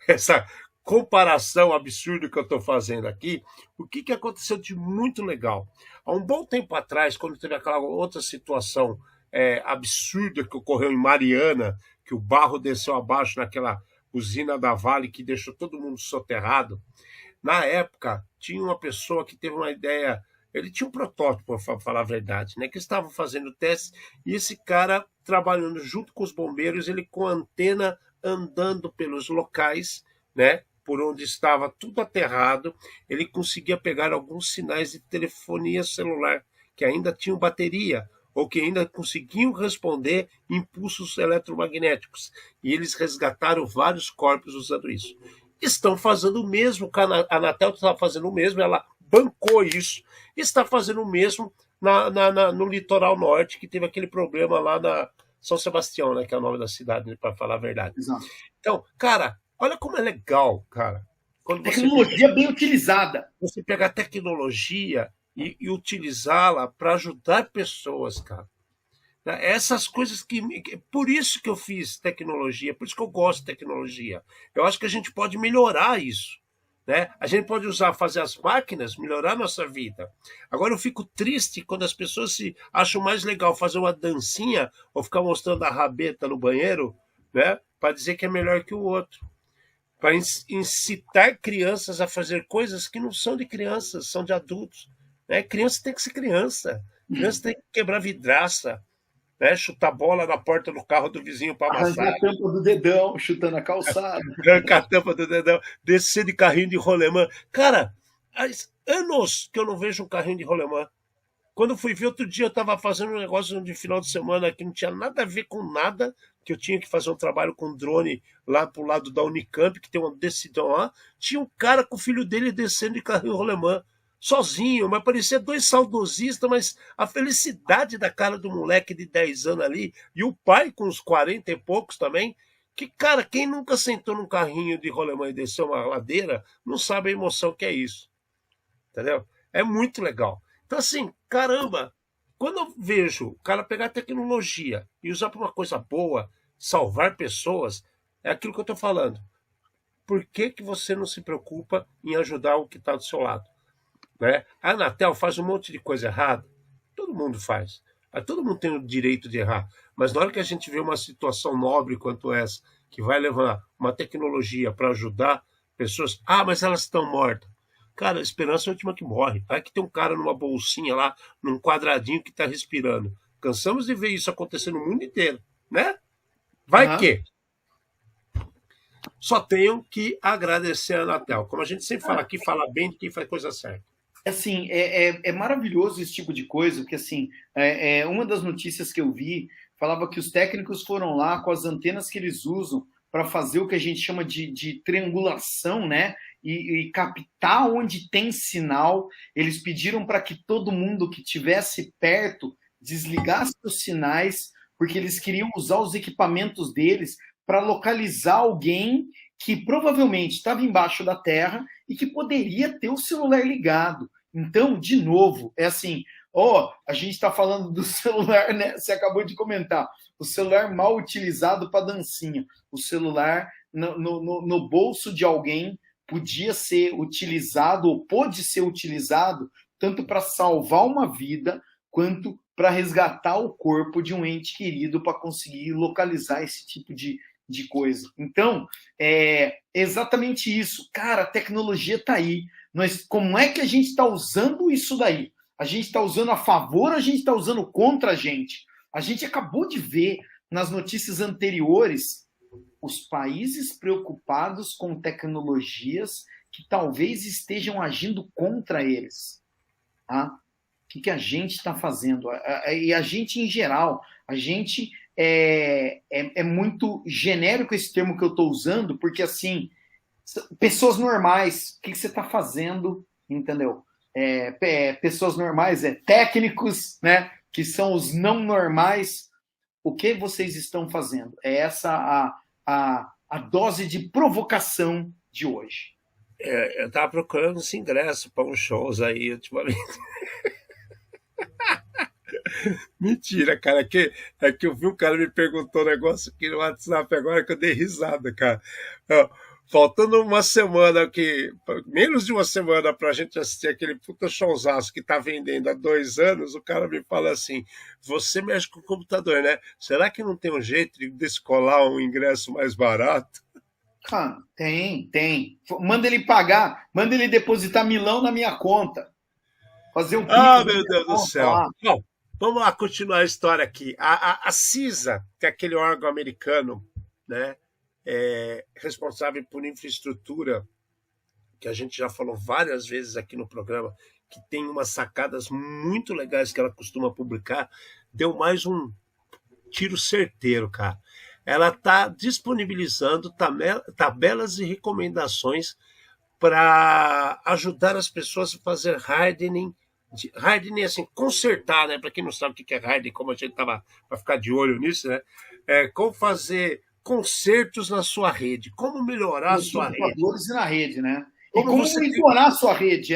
essa comparação absurda que eu estou fazendo aqui, o que aconteceu de muito legal? Há um bom tempo atrás, quando teve aquela outra situação absurda que ocorreu em Mariana, que o barro desceu abaixo naquela usina da Vale que deixou todo mundo soterrado, na época tinha uma pessoa que teve uma ideia, ele tinha um protótipo, para falar a verdade, né, que estavam fazendo testes, e esse cara trabalhando junto com os bombeiros, ele com a antena andando pelos locais, né, por onde estava tudo aterrado, ele conseguia pegar alguns sinais de telefonia celular que ainda tinham bateria ou que ainda conseguiam responder impulsos eletromagnéticos. E eles resgataram vários corpos usando isso. Estão fazendo o mesmo, a Anatel está fazendo o mesmo, ela bancou isso, está fazendo o mesmo no litoral norte, que teve aquele problema lá na São Sebastião, né, que é o nome da cidade, para falar a verdade. Exato. Então, cara, olha como é legal, cara. Quando tecnologia bem utilizada. Você pega a tecnologia e utilizá-la para ajudar pessoas, cara. Essas coisas que... Por isso que eu fiz tecnologia, por isso que eu gosto de tecnologia. Eu acho que a gente pode melhorar isso, né? A gente pode fazer as máquinas melhorar a nossa vida. Agora eu fico triste quando as pessoas se acham mais legal fazer uma dancinha ou ficar mostrando a rabeta no banheiro, né? Para dizer que é melhor que o outro. Para incitar crianças a fazer coisas que não são de crianças, são de adultos. Né? Criança tem que ser criança. Criança tem que quebrar vidraça, né? Chutar bola na porta do carro do vizinho para amassar. Arrancar a tampa do dedão, chutando a calçada. Arrancar a tampa do dedão, descer de carrinho de rolemã. Cara, há anos que eu não vejo um carrinho de rolemã. Quando eu fui ver outro dia, eu estava fazendo um negócio de final de semana que não tinha nada a ver com nada, que eu tinha que fazer um trabalho com drone lá pro lado da Unicamp, que tem uma decisão lá. Tinha um cara com o filho dele descendo de carrinho rolemã, sozinho, mas parecia dois saudosistas, mas a felicidade da cara do moleque de 10 anos ali, e o pai com uns 40 e poucos também, que, cara, quem nunca sentou num carrinho de rolemã e desceu uma ladeira, não sabe a emoção que é isso. Entendeu? É muito legal. Então, assim, caramba, quando eu vejo o cara pegar tecnologia e usar para uma coisa boa, salvar pessoas, é aquilo que eu estou falando. Por que você não se preocupa em ajudar o que está do seu lado? Né? A Anatel faz um monte de coisa errada. Todo mundo faz. Todo mundo tem o direito de errar. Mas na hora que a gente vê uma situação nobre quanto essa, que vai levar uma tecnologia para ajudar pessoas... Ah, mas elas estão mortas. Cara, a esperança é a última que morre. Vai que tem um cara numa bolsinha lá, num quadradinho que está respirando. Cansamos de ver isso acontecer no mundo inteiro, né? Vai que... Só tenho que agradecer a Anatel. Como a gente sempre fala aqui, fala bem de quem faz coisa certa. Assim, é maravilhoso esse tipo de coisa, porque assim, uma das notícias que eu vi falava que os técnicos foram lá com as antenas que eles usam para fazer o que a gente chama de triangulação, né, e captar onde tem sinal. Eles pediram para que todo mundo que estivesse perto desligasse os sinais, porque eles queriam usar os equipamentos deles para localizar alguém que provavelmente estava embaixo da terra e que poderia ter o celular ligado. Então, de novo, é assim, a gente está falando do celular, né? Você acabou de comentar, o celular mal utilizado para dancinha, o celular no bolso de alguém podia ser utilizado, ou pode ser utilizado, tanto para salvar uma vida, quanto para resgatar o corpo de um ente querido, para conseguir localizar esse tipo de coisa. Então, é exatamente isso. Cara, a tecnologia está aí. Como é que a gente está usando isso daí? A gente está usando a favor, a gente está usando contra a gente? A gente acabou de ver nas notícias anteriores os países preocupados com tecnologias que talvez estejam agindo contra eles. Tá? O que a gente está fazendo? E a gente, em geral, a gente é muito genérico esse termo que eu estou usando, porque, assim, pessoas normais, o que você está fazendo, entendeu? Pessoas normais, técnicos, né, que são os não normais, o que vocês estão fazendo? É essa a dose de provocação de hoje. Eu estava procurando esse ingresso para uns shows aí ultimamente. Mentira, cara. É que eu vi um cara me perguntou um negócio aqui no WhatsApp agora que eu dei risada, cara. Faltando uma semana, menos de uma semana para a gente assistir aquele puta showzaço que tá vendendo há 2 anos, o cara me fala assim: você mexe com o computador, né? Será que não tem um jeito de descolar um ingresso mais barato? Cara, tem. Manda ele pagar, manda ele depositar milão na minha conta. Fazer um meu Deus do céu. Lá. Bom, vamos lá continuar a história aqui. A CISA, que é aquele órgão americano, né? Responsável por infraestrutura, que a gente já falou várias vezes aqui no programa, que tem umas sacadas muito legais que ela costuma publicar, deu mais um tiro certeiro, cara. Ela está disponibilizando tabelas e recomendações para ajudar as pessoas a fazer hardening, assim, consertar, né? Para quem não sabe o que é hardening, como a gente estava para ficar de olho nisso, né? Como fazer consertos na sua rede, como melhorar a sua rede. E na rede, né? Como monitorar a sua rede,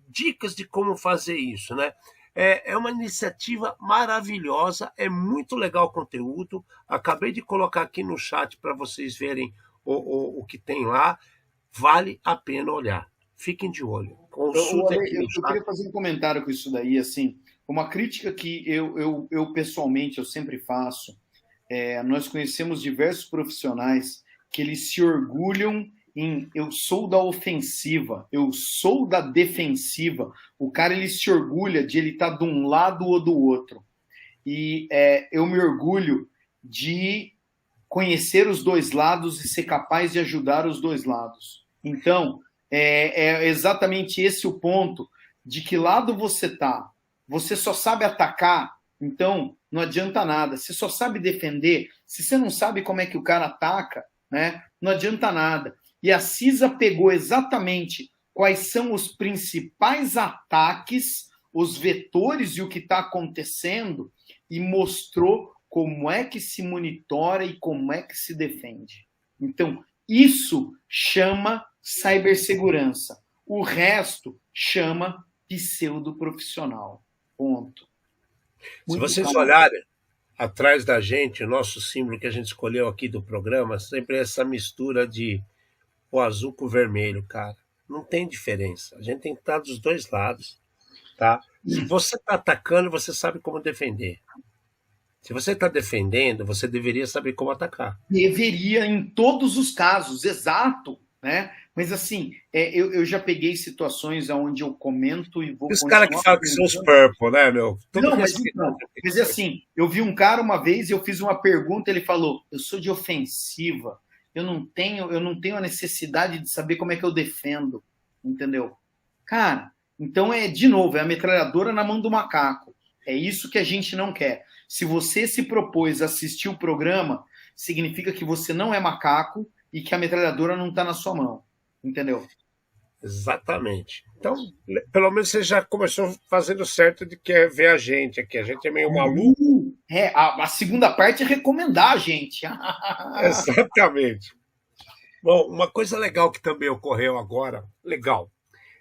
dicas de como fazer isso, né? É uma iniciativa maravilhosa, é muito legal o conteúdo. Acabei de colocar aqui no chat para vocês verem o que tem lá. Vale a pena olhar. Fiquem de olho. Consultem aqui no chat. Eu queria fazer um comentário com isso daí, assim, uma crítica que eu pessoalmente eu sempre faço. Nós conhecemos diversos profissionais que eles se orgulham em eu sou da ofensiva, eu sou da defensiva. O cara ele se orgulha de ele estar de um lado ou do outro. E eu me orgulho de conhecer os dois lados e ser capaz de ajudar os dois lados. Então, é exatamente esse o ponto de que lado você está. Você só sabe atacar, então não adianta nada. Você só sabe defender. Se você não sabe como é que o cara ataca, né, não adianta nada. E a CISA pegou exatamente quais são os principais ataques, os vetores e o que está acontecendo e mostrou como é que se monitora e como é que se defende. Então, isso chama cibersegurança. O resto chama pseudoprofissional. Ponto. Se vocês olharem atrás da gente, o nosso símbolo que a gente escolheu aqui do programa, sempre é essa mistura de o azul com o vermelho, cara. Não tem diferença. A gente tem que estar dos dois lados, tá? Se você está atacando, você sabe como defender. Se você está defendendo, você deveria saber como atacar. Deveria, em todos os casos, exato, né? Mas assim, eu já peguei situações onde eu comento e vou... Os caras que falam que são os purple, né, meu? Mas assim, eu vi um cara uma vez, eu fiz uma pergunta, ele falou, eu sou de ofensiva, eu não tenho a necessidade de saber como é que eu defendo, entendeu? Cara, então de novo, é a metralhadora na mão do macaco. É isso que a gente não quer. Se você se propôs a assistir o programa, significa que você não é macaco e que a metralhadora não está na sua mão. entendeu? Exatamente. Então, pelo menos você já começou fazendo certo de que é ver a gente aqui. A gente é meio maluco. A segunda parte é recomendar a gente. Exatamente. Bom, uma coisa legal que também ocorreu agora, legal.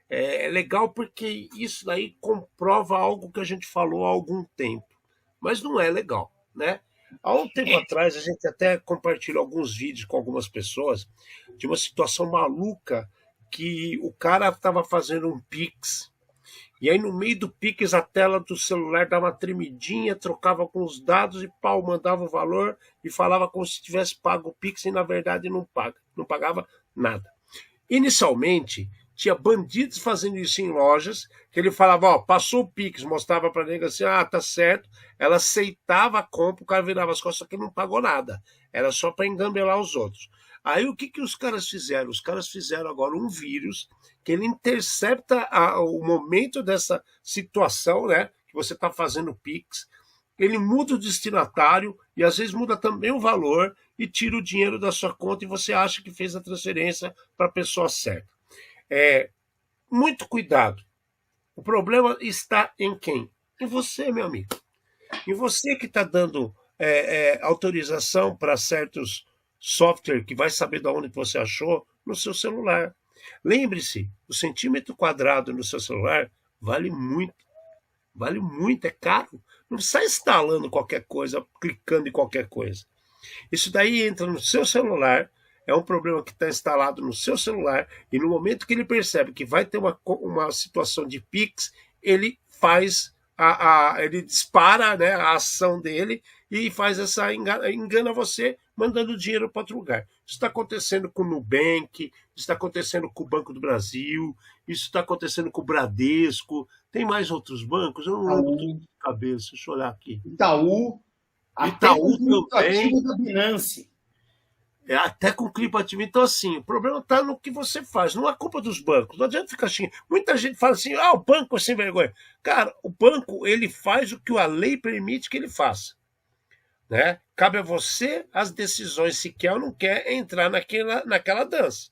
É legal porque isso daí comprova algo que a gente falou há algum tempo, mas não é legal, né? Há um tempo atrás, a gente até compartilhou alguns vídeos com algumas pessoas de uma situação maluca que o cara estava fazendo um Pix, e aí no meio do Pix a tela do celular dava uma tremidinha, trocava com os dados e pau, mandava o valor e falava como se tivesse pago o Pix e na verdade não pagava nada. Inicialmente, tinha bandidos fazendo isso em lojas, que ele falava, ó, passou o Pix, mostrava para a nega assim, ah, tá certo, ela aceitava a compra, o cara virava as costas, só que não pagou nada, era só para engambelar os outros. Aí o que os caras fizeram? Os caras fizeram agora um vírus que ele intercepta o momento dessa situação, né, que você está fazendo Pix, ele muda o destinatário e às vezes muda também o valor e tira o dinheiro da sua conta e você acha que fez a transferência para a pessoa certa. Muito cuidado. O problema está em quem? Em você, meu amigo. Em você que está dando autorização para certos software que vai saber de onde você achou no seu celular. Lembre-se, o centímetro quadrado no seu celular vale muito. Vale muito, é caro. Não sai instalando qualquer coisa, clicando em qualquer coisa. Isso daí entra no seu celular, é um problema que está instalado no seu celular, e no momento que ele percebe que vai ter uma situação de Pix, ele faz ele dispara, né, a ação dele e faz engana você, mandando dinheiro para outro lugar. Isso está acontecendo com o Nubank, isso está acontecendo com o Banco do Brasil, isso está acontecendo com o Bradesco, tem mais outros bancos? Eu não lembro tudo de cabeça, deixa eu olhar aqui. Itaú também. Da Binance. Até com clipe ativo. Então, assim, o problema está no que você faz, não é culpa dos bancos. Não adianta ficar xingando. Muita gente fala assim, o banco é sem vergonha. Cara, o banco, ele faz o que a lei permite que ele faça. Né? Cabe a você as decisões se quer ou não quer entrar naquela dança.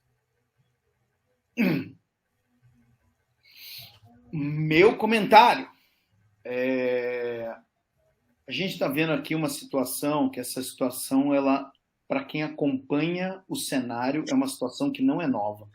Meu comentário. A gente está vendo aqui uma situação, que essa situação, ela, para quem acompanha o cenário, é uma situação que não é nova.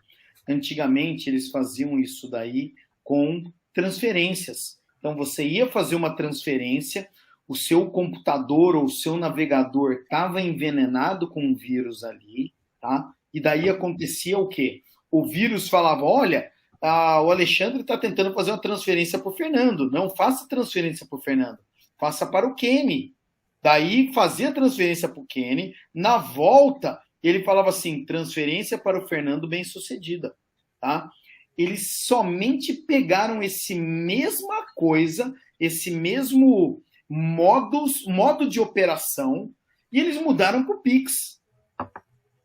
Antigamente, eles faziam isso daí com transferências. Então, você ia fazer uma transferência, o seu computador ou o seu navegador estava envenenado com um vírus ali, tá? E daí acontecia o quê? O vírus falava, olha, o Alexandre está tentando fazer uma transferência para o Fernando. Não faça transferência para o Fernando, faça para o Kenny. Daí fazia transferência para o Kenny, na volta ele falava assim, transferência para o Fernando bem-sucedida, tá? Eles somente pegaram esse mesma coisa, esse mesmo modo de operação, e eles mudaram para o Pix.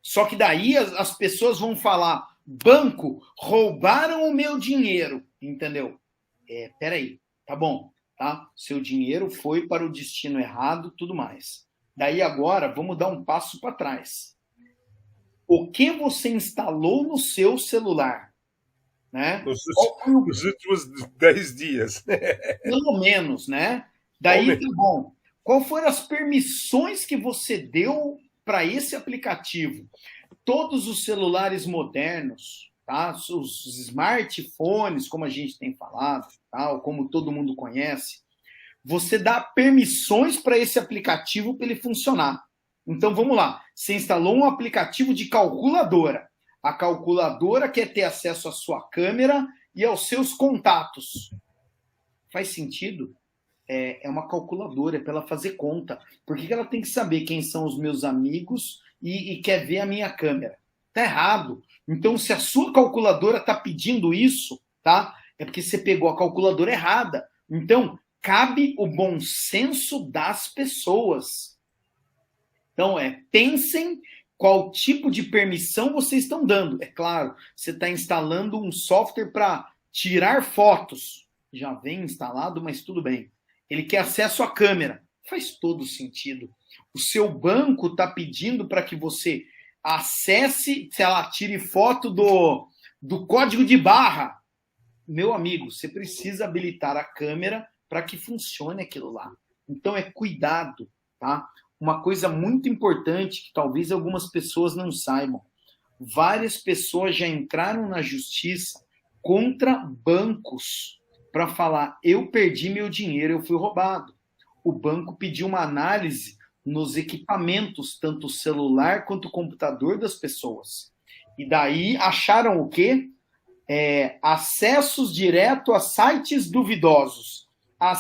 Só que daí as pessoas vão falar, banco, roubaram o meu dinheiro, entendeu? Peraí, tá bom, tá? Seu dinheiro foi para o destino errado, tudo mais. Daí agora, vamos dar um passo para trás. O que você instalou no seu celular? Né? Nos últimos 10 dias. Pelo menos, né? Daí tá bom. Qual foram as permissões que você deu para esse aplicativo? Todos os celulares modernos, tá? Os smartphones, como a gente tem falado, tá? Como todo mundo conhece, você dá permissões para esse aplicativo para ele funcionar. Então vamos lá. Você instalou um aplicativo de calculadora. A calculadora quer ter acesso à sua câmera e aos seus contatos. Faz sentido? É uma calculadora, é para ela fazer conta. Por que ela tem que saber quem são os meus amigos e quer ver a minha câmera? Tá errado. Então, se a sua calculadora está pedindo isso, tá? É porque você pegou a calculadora errada. Então, cabe o bom senso das pessoas. Então, pensem qual tipo de permissão vocês estão dando. É claro, você está instalando um software para tirar fotos. Já vem instalado, mas tudo bem. Ele quer acesso à câmera. Faz todo sentido. O seu banco está pedindo para que você acesse, sei lá, tire foto do código de barra. Meu amigo, você precisa habilitar a câmera para que funcione aquilo lá. Então é cuidado, tá? Uma coisa muito importante que talvez algumas pessoas não saibam. Várias pessoas já entraram na justiça contra bancos para falar: eu perdi meu dinheiro, eu fui roubado. O banco pediu uma análise nos equipamentos, tanto o celular quanto o computador das pessoas. E daí acharam o quê? Acessos direto a sites duvidosos, a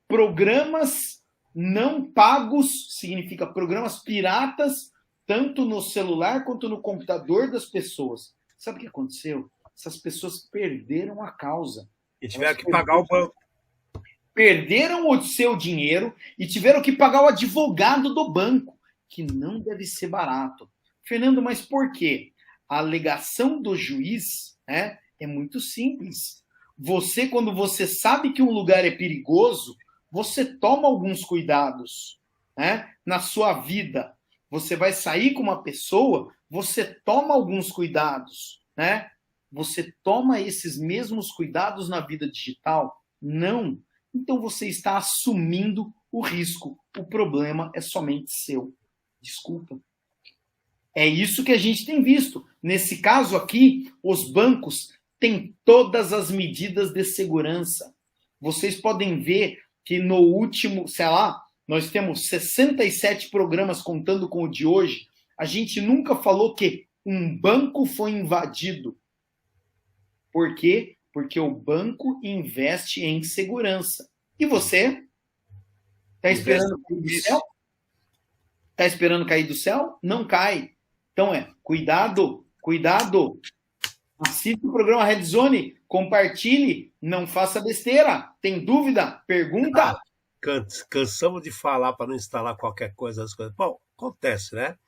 programas não pagos, significa programas piratas, tanto no celular quanto no computador das pessoas. Sabe o que aconteceu? Essas pessoas perderam a causa. E tiveram que pagar o banco. Perderam o seu dinheiro e tiveram que pagar o advogado do banco, que não deve ser barato. Fernando, mas por quê? A alegação do juiz é muito simples. Você, quando você sabe que um lugar é perigoso, você toma alguns cuidados, na sua vida. Você vai sair com uma pessoa, você toma alguns cuidados, Você toma esses mesmos cuidados na vida digital? Não. Então você está assumindo o risco. O problema é somente seu. Desculpa. É isso que a gente tem visto. Nesse caso aqui, os bancos têm todas as medidas de segurança. Vocês podem ver que no último, sei lá, nós temos 67 programas contando com o de hoje. A gente nunca falou que um banco foi invadido. Por quê? Porque o banco investe em segurança. E você? Está esperando cair do céu? Está esperando cair do céu? Não cai. Então cuidado, cuidado. Assista o programa Red Zone, compartilhe, não faça besteira. Tem dúvida? Pergunta. Cansamos de falar para não instalar qualquer coisa. As coisas. Bom, acontece, né?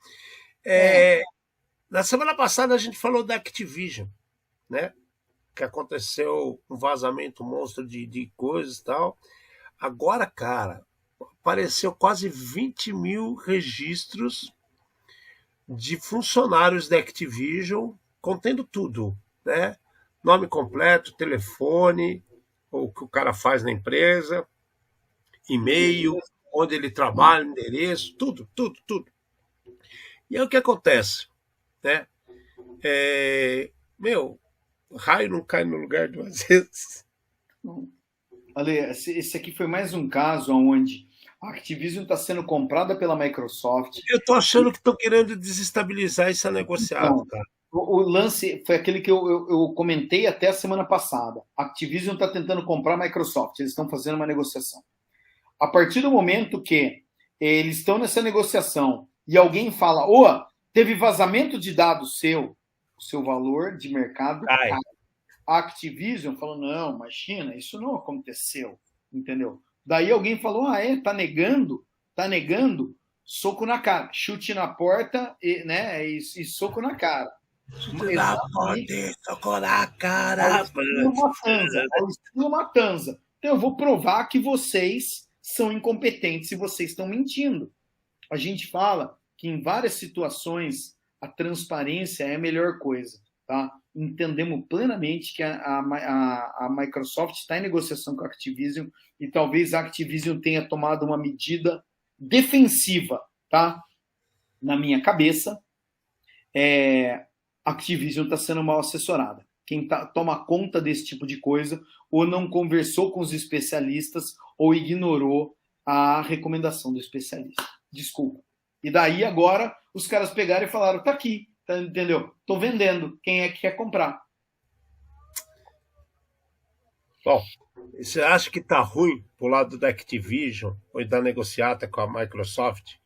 Na semana passada a gente falou da Activision, né? Que aconteceu um vazamento monstro de coisas e tal. Agora, cara, apareceu quase 20 mil registros de funcionários da Activision, contendo tudo, né? Nome completo, telefone, o que o cara faz na empresa, e-mail, onde ele trabalha, endereço, tudo. E aí o que acontece, né? Raio não cai no lugar duas vezes. Olha, esse aqui foi mais um caso onde a Activision está sendo comprada pela Microsoft. Eu estou achando que estão querendo desestabilizar esse negociado, então, cara. O lance foi aquele que eu comentei até a semana passada. A Activision está tentando comprar a Microsoft. Eles estão fazendo uma negociação. A partir do momento que eles estão nessa negociação e alguém fala: teve vazamento de dados seu, o seu valor de mercado cai. A Activision falou: não, imagina, isso não aconteceu, entendeu? Daí alguém falou: tá negando, soco na cara, chute na porta, e soco na cara. Chute na porta e soco na cara. Ao estilo Matanza. Então eu vou provar que vocês são incompetentes e vocês estão mentindo. A gente fala que em várias situações a transparência é a melhor coisa, tá? Entendemos plenamente que a Microsoft está em negociação com a Activision e talvez a Activision tenha tomado uma medida defensiva, tá? Na minha cabeça, a Activision está sendo mal assessorada. Quem toma conta desse tipo de coisa ou não conversou com os especialistas ou ignorou a recomendação do especialista. Desculpa. E daí agora os caras pegaram e falaram: tá aqui. Entendeu? Tô vendendo. Quem é que quer comprar? Bom, você acha que tá ruim pro lado da Activision ou da negociata com a Microsoft?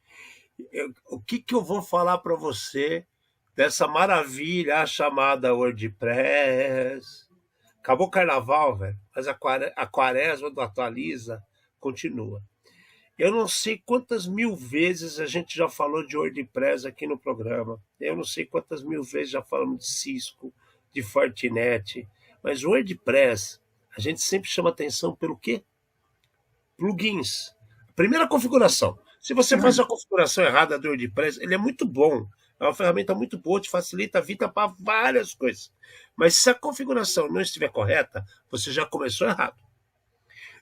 O que eu vou falar para você dessa maravilha chamada WordPress? Acabou o carnaval, velho, mas a quaresma do Atualiza continua. Eu não sei quantas mil vezes a gente já falou de WordPress aqui no programa. Eu não sei quantas mil vezes já falamos de Cisco, de Fortinet. Mas o WordPress, a gente sempre chama atenção pelo quê? Plugins. Primeira configuração. Se você faz a configuração errada do WordPress, ele é muito bom, É uma ferramenta muito boa, te facilita a vida para várias coisas. Mas se a configuração não estiver correta, você já começou errado.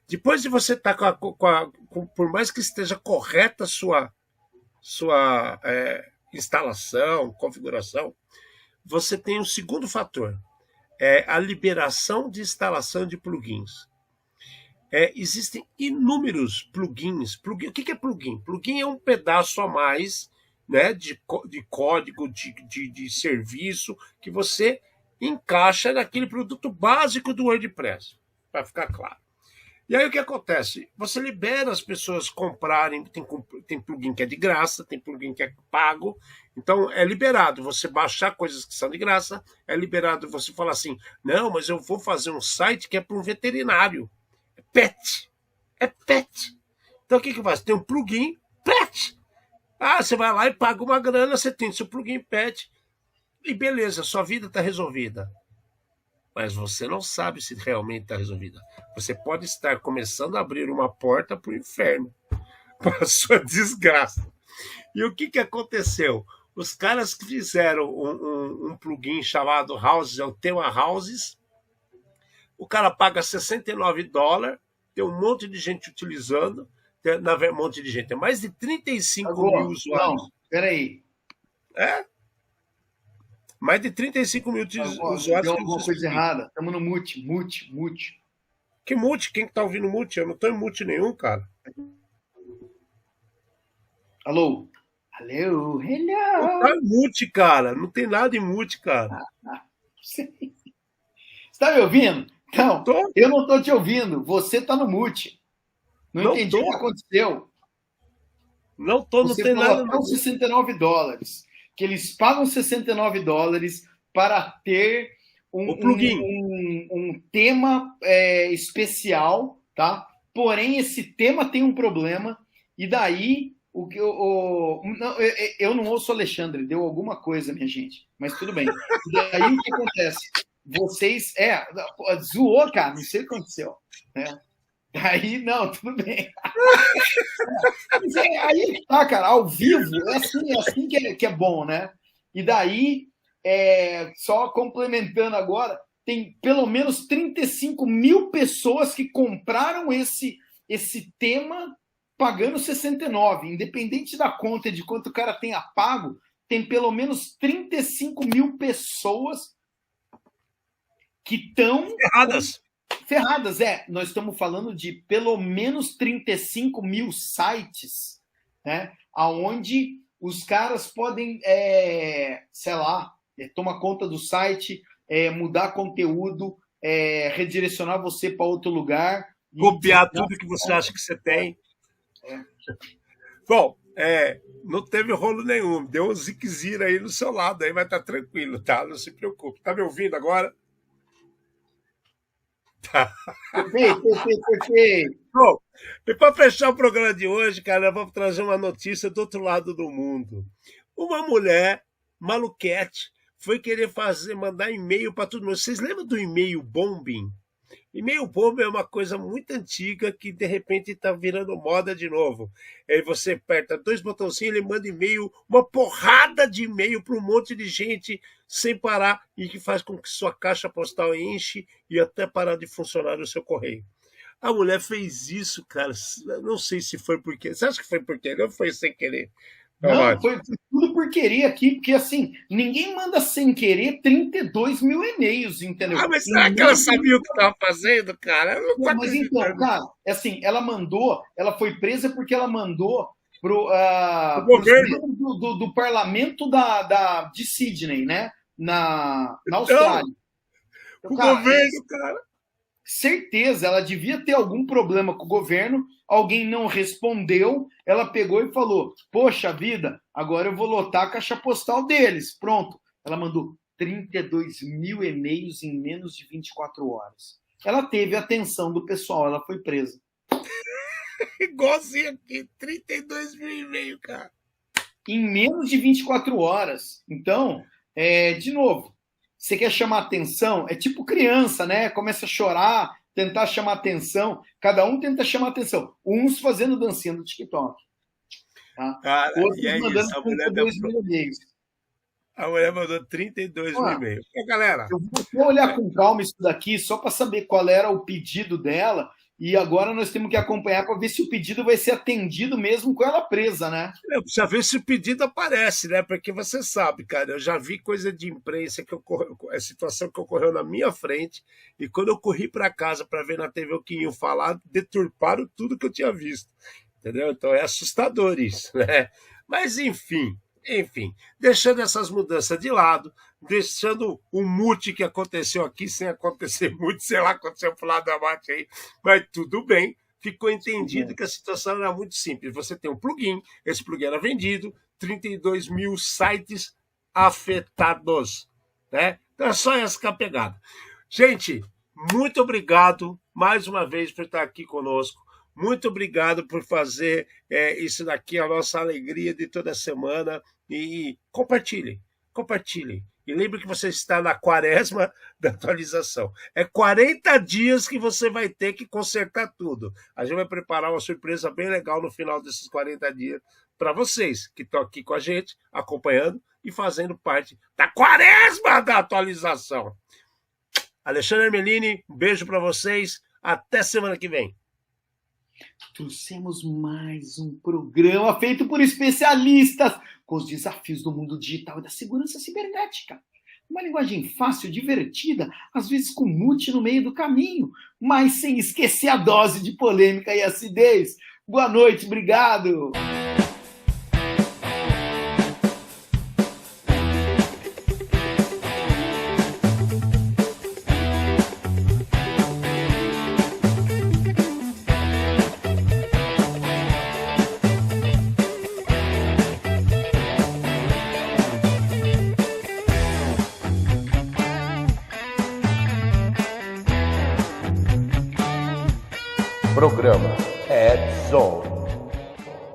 Depois de você estar por mais que esteja correta a sua instalação, configuração, você tem um segundo fator, a liberação de instalação de plugins. Existem inúmeros plugins. O que é plugin? Plugin é um pedaço a mais, né, de código, de serviço, que você encaixa naquele produto básico do WordPress, para ficar claro. E aí o que acontece? Você libera as pessoas comprarem, tem plugin que é de graça, tem plugin que é pago, então é liberado você baixar coisas que são de graça, é liberado você falar assim, não, mas eu vou fazer um site que é para um veterinário. É pet. Então o que faz? Tem um plugin pet. Você vai lá e paga uma grana, você tem seu plugin pet, e beleza, sua vida está resolvida. Mas você não sabe se realmente está resolvida. Você pode estar começando a abrir uma porta para o inferno, para a sua desgraça. E o que aconteceu? Os caras que fizeram um plugin chamado Houses, é o tema Houses, o cara paga $69, tem um monte de gente utilizando, um monte de gente, tem mais de 35 mil usuários. Não, peraí. Mais de 35 mil usuários. Tem alguma coisa errada. Estamos no mute. Que mute? Quem que tá ouvindo mute? Eu não tô em mute nenhum, cara. Alô? Hello? Não tá em mute, cara. Não tem nada em mute, cara. Você tá me ouvindo? Não, eu não tô te ouvindo. Você tá no mute. Não entendi o que aconteceu. Não tem nada. Não, $69. Que eles pagam $69 para ter um tema especial, tá? Porém, esse tema tem um problema, e daí eu não ouço o Alexandre, deu alguma coisa, minha gente, mas tudo bem. E daí o que acontece? Vocês. Zoou, cara, não sei o que aconteceu. Né? Daí, não, tudo bem. Aí tá, cara, ao vivo, é assim que é bom, né? E daí, só complementando agora, tem pelo menos 35 mil pessoas que compraram esse tema pagando 69, independente da conta de quanto o cara tenha pago, tem pelo menos 35 mil pessoas que estão ferradas. Nós estamos falando de pelo menos 35 mil sites, né, onde os caras podem, sei lá, tomar conta do site, mudar conteúdo, redirecionar você para outro lugar. Copiar tudo que você acha que você tem. Bom, não teve rolo nenhum. Deu um ziquezira aí no seu lado, aí vai estar tranquilo, tá? Não se preocupe. Tá me ouvindo agora? Tá. Perfeito. Bom, e para fechar o programa de hoje, cara, eu vou trazer uma notícia do outro lado do mundo. Uma mulher maluquete foi querer mandar e-mail para todo mundo. Vocês lembram do e-mail bombing? E-mail bombing é uma coisa muito antiga que de repente está virando moda de novo. Aí você aperta 2 botãozinhos, ele manda e-mail, uma porrada de e-mail para um monte de gente sem parar, e que faz com que sua caixa postal enche e até parar de funcionar o seu correio. A mulher fez isso, cara. Não sei se foi porque. Você acha que foi por querer ou foi sem querer? Não, foi tudo por querer aqui, porque assim, ninguém manda sem querer 32 mil e-mails, entendeu? Mas será que ela sabia o que estava fazendo, cara? Mas então, cara, assim, ela foi presa porque ela mandou pro governo do parlamento de Sydney, né? Na Austrália. O governo, cara. Certeza, ela devia ter algum problema com o governo, alguém não respondeu, ela pegou e falou, poxa vida, agora eu vou lotar a caixa postal deles. Pronto, ela mandou 32 mil e-mails em menos de 24 horas. Ela teve a atenção do pessoal, ela foi presa. Igualzinho aqui, 32 mil e-mails, cara. Em menos de 24 horas. Então, de novo, você quer chamar atenção? É tipo criança, né? Começa a chorar, tentar chamar atenção. Cada um tenta chamar atenção. Uns fazendo dancinha no TikTok. Tá? Cara, outros mandando 32 mil e-mails. A mulher mandou 32 mil e-mails. E, galera, eu vou olhar com calma isso daqui, só para saber qual era o pedido dela, e agora nós temos que acompanhar para ver se o pedido vai ser atendido mesmo com ela presa, né? Precisa ver se o pedido aparece, né? Porque você sabe, cara, eu já vi coisa de imprensa que ocorreu, a situação que ocorreu na minha frente, e quando eu corri para casa para ver na TV o que iam falar, deturparam tudo que eu tinha visto, entendeu? Então é assustador isso, né? Mas enfim, deixando essas mudanças de lado, deixando o mute que aconteceu aqui sem acontecer muito, sei lá, aconteceu pro lado da mate aí, mas tudo bem, ficou entendido que a situação era muito simples. Você tem um plugin, esse plugin era vendido, 32 mil sites afetados, né? Então é só essa que é a pegada. Gente, muito obrigado mais uma vez por estar aqui conosco. Muito obrigado por fazer isso daqui, a nossa alegria de toda semana. E compartilhem. E lembre que você está na quaresma da atualização. É 40 dias que você vai ter que consertar tudo. A gente vai preparar uma surpresa bem legal no final desses 40 dias para vocês que estão aqui com a gente, acompanhando e fazendo parte da quaresma da atualização. Alexandre Hermelini, um beijo para vocês. Até semana que vem. Trouxemos mais um programa feito por especialistas com os desafios do mundo digital e da segurança cibernética. Uma linguagem fácil, divertida, às vezes com mute no meio do caminho, mas sem esquecer a dose de polêmica e acidez. Boa noite, obrigado! Programa Ed Zone.